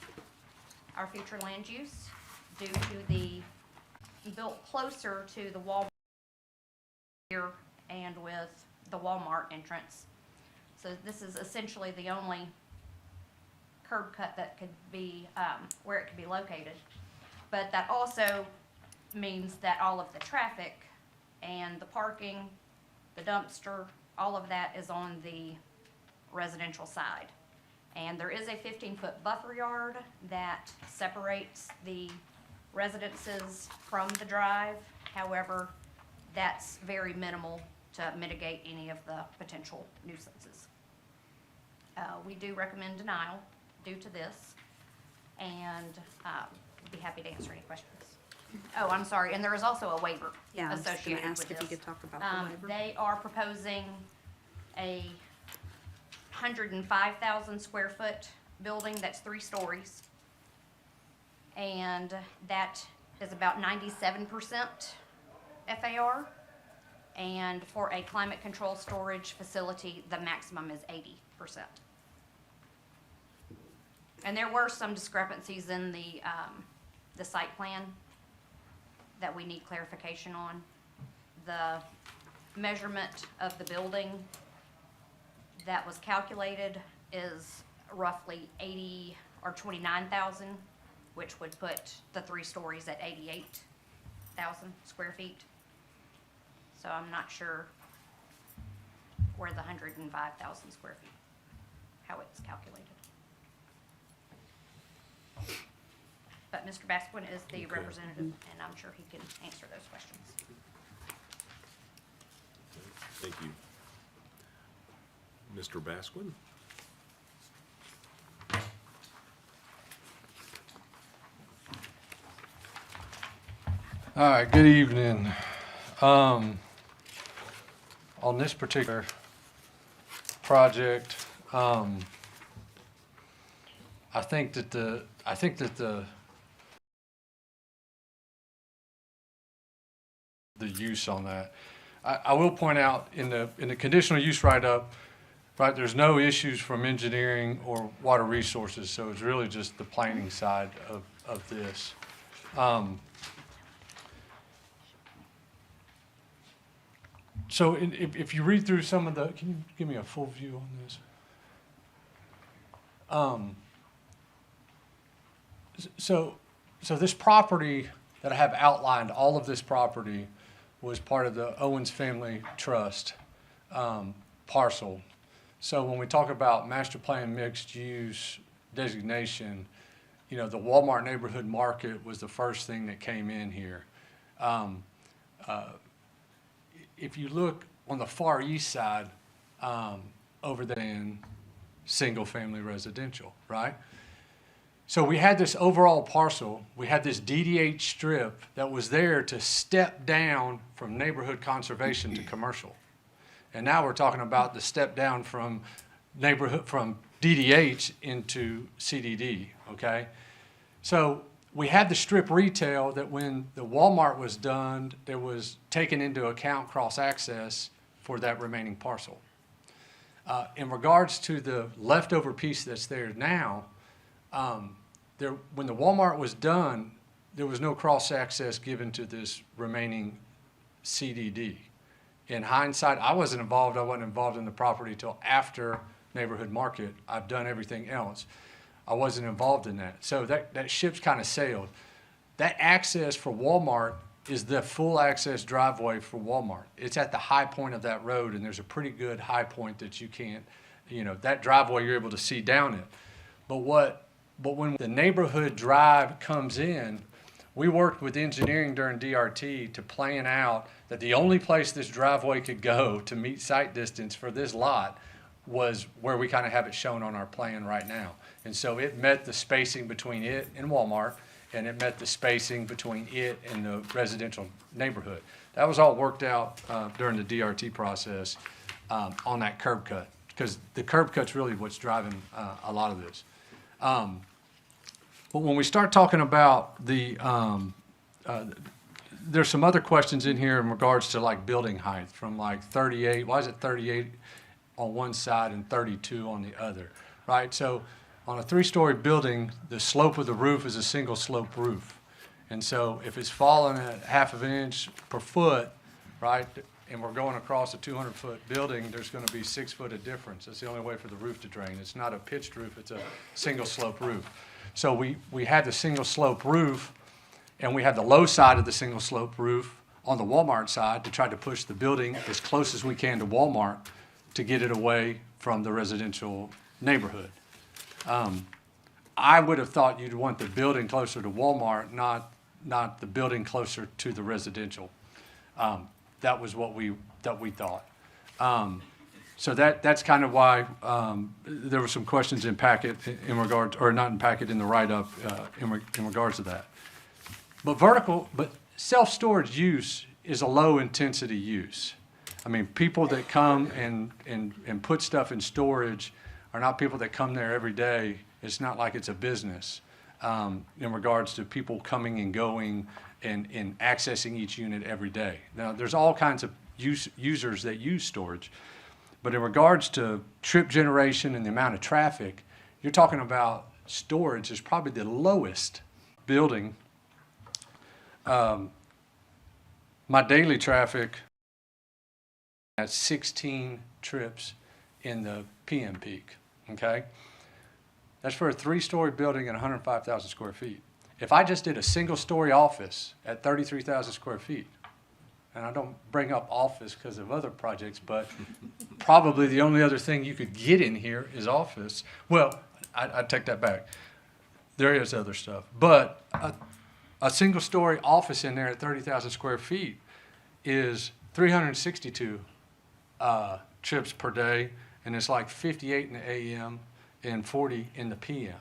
our future land use due to the built closer to the Walmart here and with the Walmart entrance. So this is essentially the only curb cut that could be, where it could be located. But that also means that all of the traffic and the parking, the dumpster, all of that is on the residential side. And there is a 15-foot buffer yard that separates the residences from the drive. However, that's very minimal to mitigate any of the potential nuisances. We do recommend denial due to this, and be happy to answer any questions. Oh, I'm sorry, and there is also a waiver Yeah, I was just gonna associated with ask if you this. could talk about the waiver. They are proposing a 105,000 square foot building that's 3 stories. And that is about 97% FAR. And for a climate control storage facility, the maximum is 80%. And there were some discrepancies in the site plan that we need clarification on. The measurement of the building that was calculated is roughly 80 or 29,000, which would put the 3 stories at 88,000 square feet. So I'm not sure where the 105,000 square feet, how it's calculated. But Mr. Basquin is the representative, and I'm sure he can answer those questions. Thank you. Mr. Basquin? All right, good evening. On this particular project, I think that the use on that. I will point out in the conditional use write-up, right, there's no issues from engineering or water resources, so it's really just the planning side of this. So if you read through some of the, can you give me a full view on this? So this property that I have outlined, all of this property was part of the Owens Family Trust parcel. So when we talk about master plan mixed use designation, you know, the Walmart neighborhood market was the first thing that came in here. If you look on the far east side, over there in single-family residential, right? So we had this overall parcel, we had this DDH strip that was there to step down from neighborhood conservation to commercial. And now we're talking about the step down from neighborhood, from DDH into CDD, okay? So we had the strip retail that when the Walmart was done, there was taken into account cross-access for that remaining parcel. In regards to the leftover piece that's there now, when the Walmart was done, there was no cross-access given to this remaining CDD. In hindsight, I wasn't involved in the property till after Neighborhood Market. I've done everything else. I wasn't involved in that. So that ship's kind of sailed. That access for Walmart is the full access driveway for Walmart. It's at the high point of that road, and there's a pretty good high point that you can't, that driveway you're able to see down it. But when the neighborhood drive comes in, we worked with engineering during DRT to plan out that the only place this driveway could go to meet site distance for this lot was where we kind of have it shown on our plan right now. And so it met the spacing between it and Walmart, and it met the spacing between it and the residential neighborhood. That was all worked out during the DRT process on that curb cut, because the curb cut's really what's driving a lot of this. But when we start talking about there's some other questions in here in regards to like building height from like 38, why is it 38 on one side and 32 on the other, right? So on a 3-story building, the slope of the roof is a single slope roof. And so if it's falling at half of an inch per foot, right, and we're going across a 200-foot building, there's going to be 6 foot of difference. That's the only way for the roof to drain. It's not a pitched roof, it's a single slope roof. So we had the single slope roof, and we had the low side of the single slope roof on the Walmart side to try to push the building as close as we can to Walmart to get it away from the residential neighborhood. I would have thought you'd want the building closer to Walmart, not the building closer to the residential. That was what we thought. So that's kind of why there were some questions in packet in regard, or not in packet, in the write-up in regards to that. But self-storage use is a low-intensity use. I mean, people that come and put stuff in storage are not people that come there every day. It's not like it's a business in regards to people coming and going and accessing each unit every day. Now, there's all kinds of users that use storage. But in regards to trip generation and the amount of traffic, you're talking about storage is probably the lowest building. My daily traffic at 16 trips in the PM peak, okay? That's for a 3-story building at 105,000 square feet. If I just did a single-story office at 33,000 square feet, and I don't bring up office because of other projects, but probably the only other thing you could get in here is office. Well, I take that back. There is other stuff. But a single-story office in there at 30,000 square feet is 362 trips per day, and it's like 58 in the AM and 40 in the PM.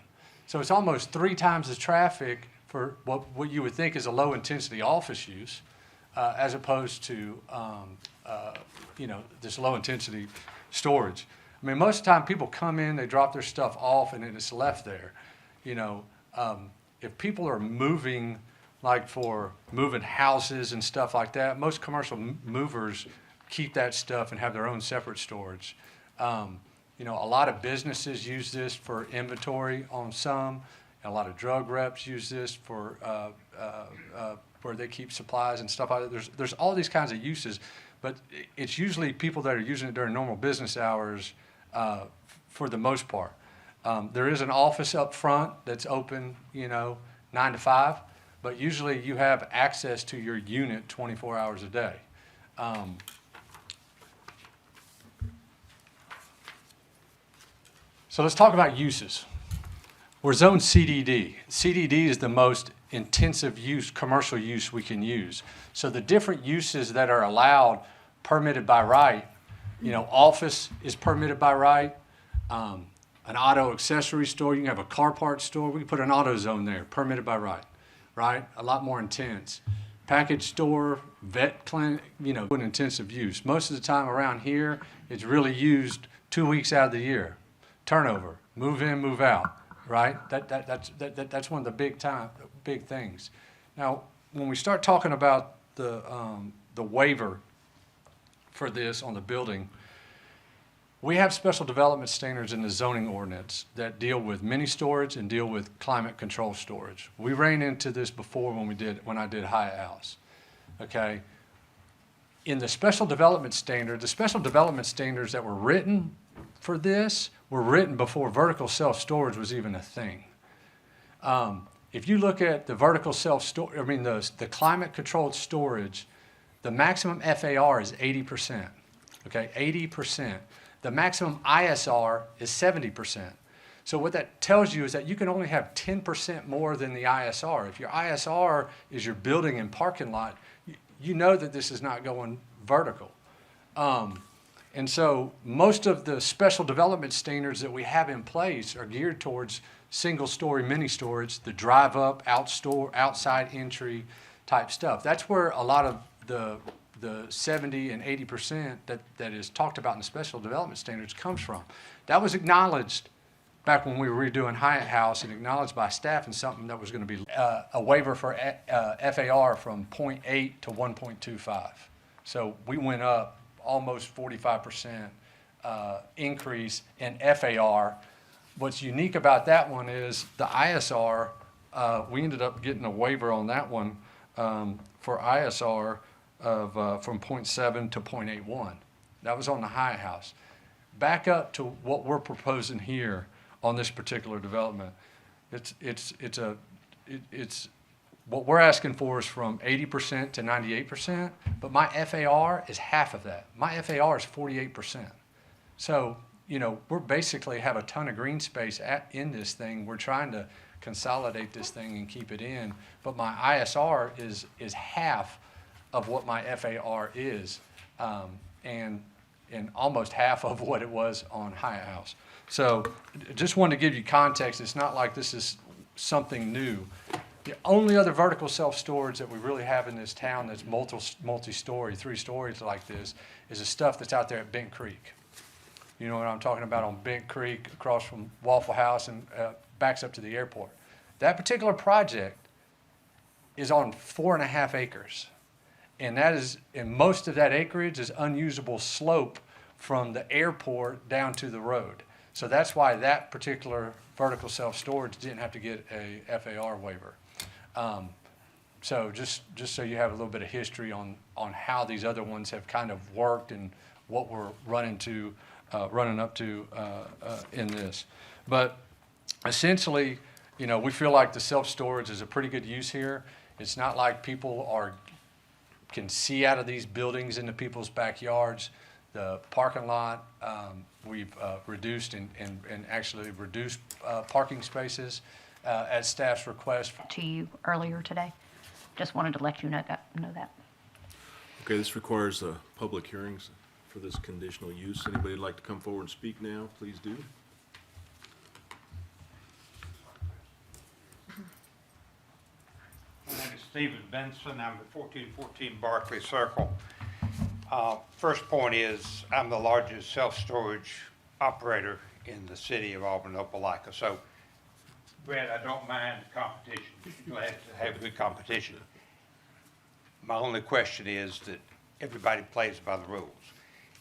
So it's almost 3 times the traffic for what you would think is a low-intensity office use, as opposed to this low-intensity storage. I mean, most of the time people come in, they drop their stuff off, and then it's left there. If people are moving, like for moving houses and stuff like that, most commercial movers keep that stuff and have their own separate storage. A lot of businesses use this for inventory on some, and a lot of drug reps use this for where they keep supplies and stuff like that. There's all these kinds of uses, but it's usually people that are using it during normal business hours for the most part. There is an office up front that's open, 9 to 5, but usually you have access to your unit 24 hours a day. So let's talk about uses. We're zone CDD. CDD is the most intensive use, commercial use we can use. So the different uses that are allowed, permitted by right, office is permitted by right, an auto accessory store, you can have a car parts store, we can put an auto zone there, permitted by right? A lot more intense. Package store, vet clinic, an intensive use. Most of the time around here, it's really used 2 weeks out of the year. Turnover, move in, move out, right? That's one of the big things. Now, when we start talking about the waiver for this on the building, We have special development standards in the zoning ordinance that deal with mini storage and deal with climate control storage. We ran into this before when I did Hyatt House, okay? In the special development standard, the special development standards that were written for this were written before vertical self-storage was even a thing. If you look at the vertical self-storage, I mean the climate controlled storage, the maximum FAR is 80%, okay, 80%. The maximum ISR is 70%. So what that tells you is that you can only have 10% more than the ISR. If your ISR is your building and parking lot, you know that this is not going vertical. And so most of the special development standards that we have in place are geared towards single-story mini storage, the drive-up, outside entry type stuff. That's where a lot of the 70 and 80% that is talked about in the special development standards comes from. That was acknowledged back when we were redoing Hyatt House and acknowledged by staff and something that was going to be a waiver for FAR from 0.8 to 1.25. So we went up almost 45% increase in FAR. What's unique about that one is the ISR, we ended up getting a waiver on that one for ISR of from 0.7 to 0.81. That was on the Hyatt House. Back up to what we're proposing here on this particular development. It's what we're asking for is from 80% to 98%, but my FAR is half of that. My FAR is 48%. So, you know, we're basically have a ton of green space in this thing. We're trying to consolidate this thing and keep it in, but my ISR is half of what my FAR is, and almost half of what it was on Hyatt House. So just wanted to give you context. It's not like this is something new. The only other vertical self-storage that we really have in this town that's multi-story, 3 stories like this, is the stuff that's out there at Bent Creek. You know what I'm talking about on Bent Creek, across from Waffle House and backs up to the airport. That particular project is on 4.5 acres. And most of that acreage is unusable slope from the airport down to the road. So that's why that particular vertical self-storage didn't have to get a FAR waiver. So just so you have a little bit of history on how these other ones have kind of worked and what we're running up to in this. But essentially, you know, we feel like the self-storage is a pretty good use here. It's not like people can see out of these buildings into people's backyards. The parking lot, we've reduced and actually reduced parking spaces at staff's request. To you earlier today. Just wanted to let you know that. Okay, this requires public hearings for this conditional use. Anybody would like to come forward and speak now, please do. My name is Stephen Benson. I'm at 1414 Barclay Circle. First point is I'm the largest self-storage operator in the city of Auburn, Opelika. So, Brett, I don't mind competition. Glad to have good competition. My only question is that everybody plays by the rules.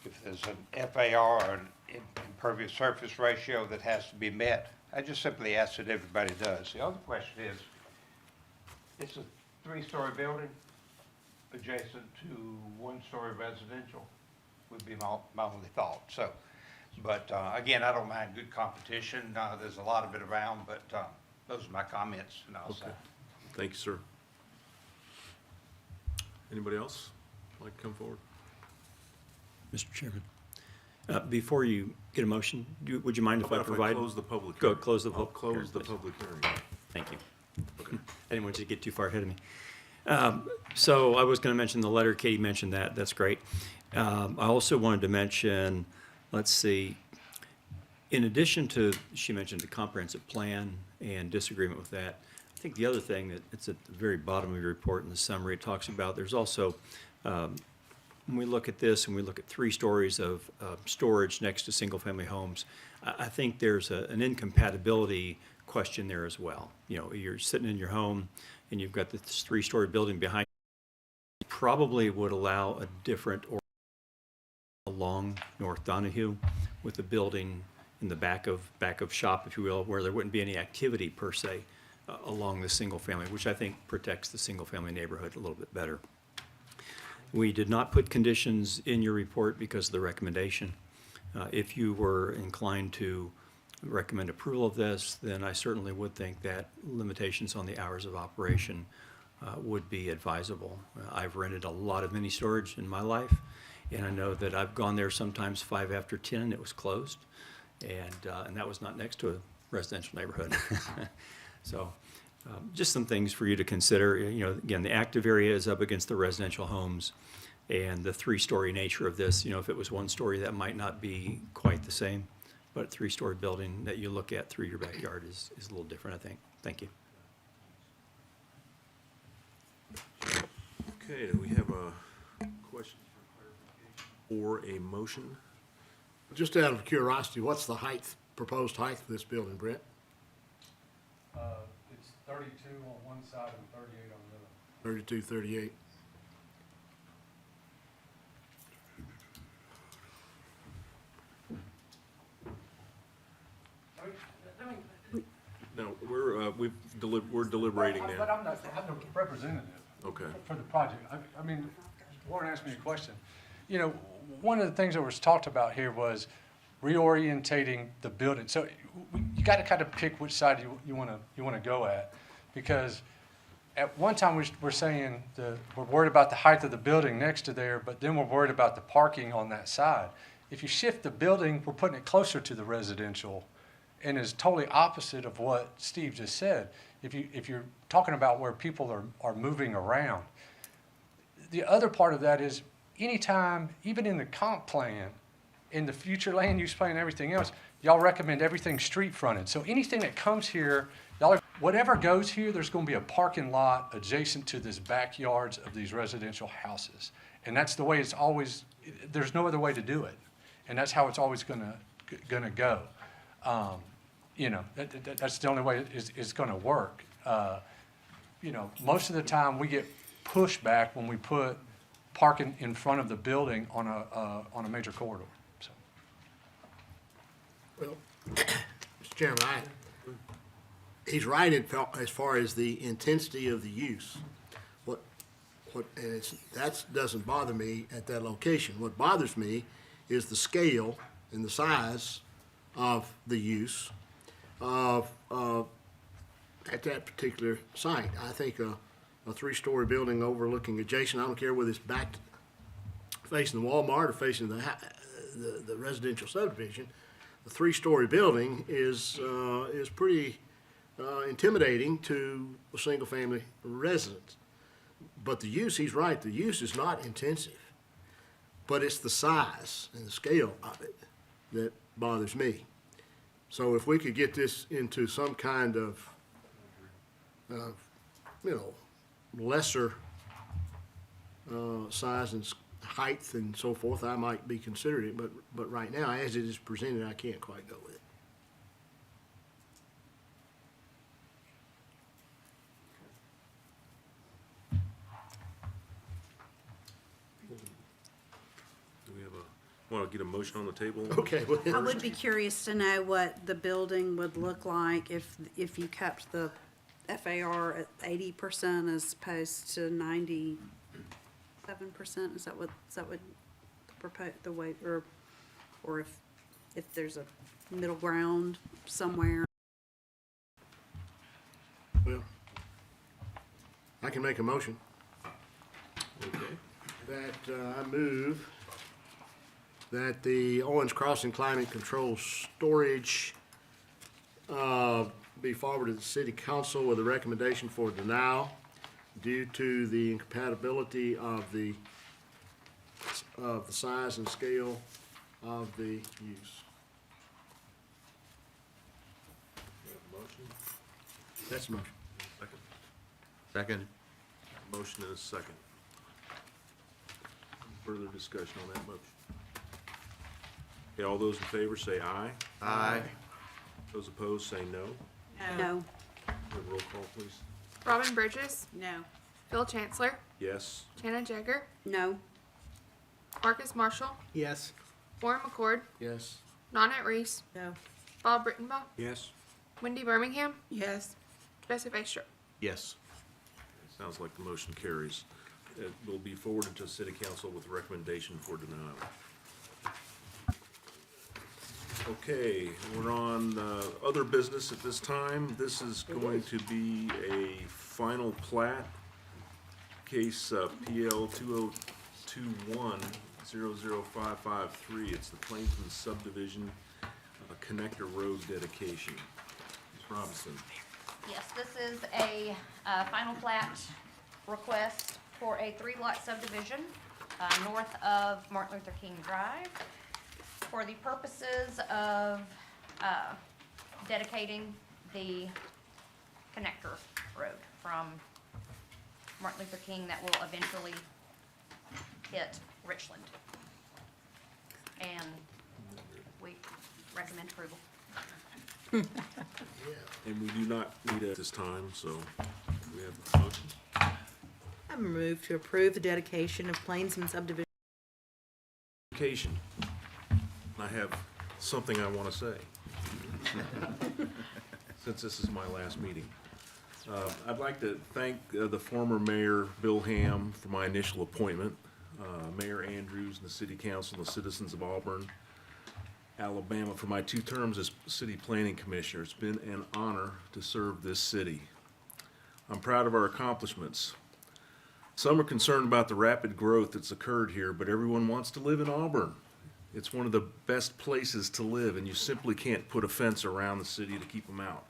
If there's an FAR or an impervious surface ratio that has to be met, I just simply ask that everybody does. The other question is, it's a 3-story building adjacent to 1-story residential would be my only thought. So, but again, I don't mind good competition. There's a lot of it around, but those are my comments, and I'll say. Thank you, sir. Anybody else like to come forward? Mr. Chairman, before you get a motion, would you mind if I provide? Close the public Go, hearing. close the I'll public hearing, close the please. public hearing. Thank you. Okay. I didn't want you to get too far ahead of me. So I was going to mention the letter. Katie mentioned that. That's great. I also wanted to mention, let's see, in addition to, she mentioned the comprehensive plan and disagreement with that. I think the other thing that it's at the very bottom of your report in the summary, it talks about there's also, when we look at this and we look at 3 stories of storage next to single-family homes, I think there's an incompatibility question there as well. You know, you're sitting in your home and you've got this 3-story building behind you, probably would allow a different or a along North Donahue with a building in the back of shop, if you will, where there wouldn't be any activity per se along the single family, which I think protects the single family neighborhood a little bit better. We did not put conditions in your report because of the recommendation. If you were inclined to recommend approval of this, then I certainly would think that limitations on the hours of operation would be advisable. I've rented a lot of mini storage in my life, and I know that I've gone there sometimes 5 after 10 and it was closed, and that was not next to a residential neighborhood. So just some things for you to consider. You know, again, the active area is up against the residential homes, and the 3-story nature of this, you know, if it was 1 story, that might not be quite the same, but a 3-story building that you look at through your backyard is a little different, I think. Thank you. Okay, do we have a question or a motion? Just out of curiosity, what's the proposed height of this building, Brent? It's 32 on one side and 38 on the other. 32, 38. No, we're deliberating But now. I'm the representative. Okay. For the project. I mean, Warren asked me a question. You know, one of the things that was talked about here was reorientating the building. So you got to kind of pick which side you want to go at, because at one time we're saying we're worried about the height of the building next to there, but then we're worried about the parking on that side. If you shift the building, we're putting it closer to the residential, and is totally opposite of what Steve just said. If you're talking about where people are moving around, the other part of that is anytime, even in the comp plan, in the future land use plan and everything else, y'all recommend everything street fronted. So anything that comes here, whatever goes here, there's going to be a parking lot adjacent to this backyards of these residential houses. And that's the way it's always, there's no other way to do it. And that's how it's always gonna go. You know, that's the only way it's gonna work. You know, most of the time we get pushback when we put parking in front of the building on a major corridor, so. Well, Mr. Chairman, he's right as far as the intensity of the use. That doesn't bother me at that location. What bothers me is the scale and the size of the use at that particular site. I think a 3-story building overlooking adjacent, I don't care whether it's back facing the Walmart or facing the residential subdivision, the 3-story building is pretty intimidating to a single-family resident. But the use, he's right, the use is not intensive, but it's the size and the scale of it that bothers me. So if we could get this into some kind of, lesser size and height and so forth, I might be considering it, but right now, as it is presented, I can't quite go with it. Do we have want to get a motion on the table? Okay. Well, I would be curious to know what the building would look like if you kept the FAR at 80% as opposed to 97%. Is that what the way, or if there's a middle ground somewhere? Well, I can make a motion Okay. that I move that the Owens Crossing Climate Control Storage be forwarded to the City Council with a recommendation for denial due to the incompatibility of the size and scale of the use. We have a motion. That's the motion. Second. Second. Motion and a second. Further discussion on that motion? Okay, all those in favor say aye. Aye. Those opposed say no. No. Have a roll call, please. Robin Bridges, No. Phil Chancellor, Yes. Shannon Jagger, No. Marcus Marshall, Yes. Warren McCord, Yes. Donette Reese, No. Bob Rittenbaugh, Yes. Wendy Birmingham, Yes. Joseph Astrup. Yes. Sounds like the motion carries. It will be forwarded to City Council with recommendation for denial. Okay, we're on other business at this time. This is going to be a final plat, case PL 2021-00553. It's the Plainsman subdivision connector road dedication. Ms. Robinson. Yes, this is a final plat request for a 3-lot subdivision north of Martin Luther King Drive for the purposes of dedicating the connector road from Martin Luther King that will eventually hit Richland. And we recommend approval. And we do not need it at this time, so we have a motion. I move to approve the dedication of Plainsman subdivision. Dedication. I have something I want to say, since this is my last meeting. I'd like to thank the former mayor, Bill Ham, for my initial appointment, Mayor Andrews and the city council and the citizens of Auburn, Alabama, for my 2 terms as city planning commissioner. It's been an honor to serve this city. I'm proud of our accomplishments. Some are concerned about the rapid growth that's occurred here, but everyone wants to live in Auburn. It's one of the best places to live, and you simply can't put a fence around the city to keep them out.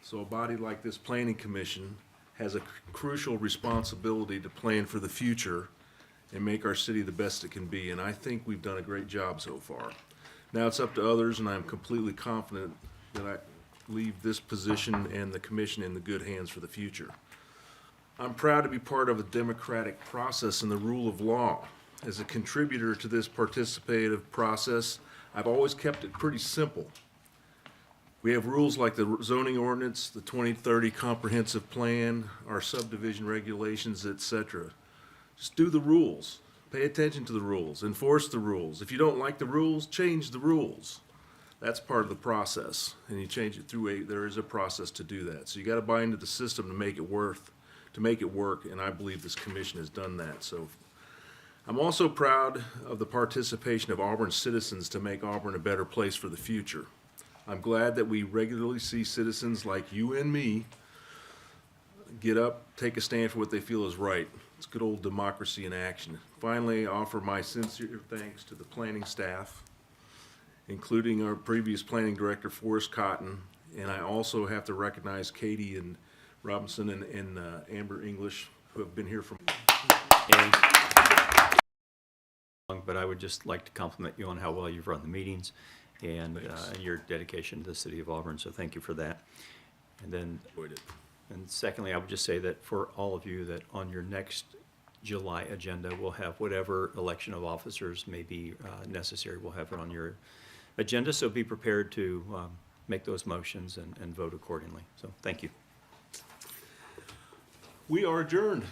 So a body like this planning commission has a crucial responsibility to plan for the future and make our city the best it can be, and I think we've done a great job so far. Now it's up to others, and I'm completely confident that I leave this position and the commission in the good hands for the future. I'm proud to be part of a democratic process and the rule of law. As a contributor to this participative process, I've always kept it pretty simple. We have rules like the zoning ordinance, the 2030 comprehensive plan, our subdivision regulations, etc. Just do the rules. Pay attention to the rules. Enforce the rules. If you don't like the rules, change the rules. That's part of the process, and you change it through there is a process to do that. So you got to buy into the system to make it work, and I believe this commission has done that. So I'm also proud of the participation of Auburn citizens to make Auburn a better place for the future. I'm glad that we regularly see citizens like you and me get up, take a stand for what they feel is right. It's good old democracy in action. Finally, I offer my sincere thanks to the planning staff, including our previous planning director, Forrest Cotton, and I also have to recognize Katie and Robinson and Amber English, who have been here from. But I would just like to compliment you on how well you've run the meetings and your dedication to the city of Auburn, so thank you for that. And then, and secondly, I would just say that for all of you that on your next July agenda, we'll have whatever election of officers may be necessary. We'll have it on your agenda, so be prepared to make those motions and vote accordingly. So thank you. We are adjourned.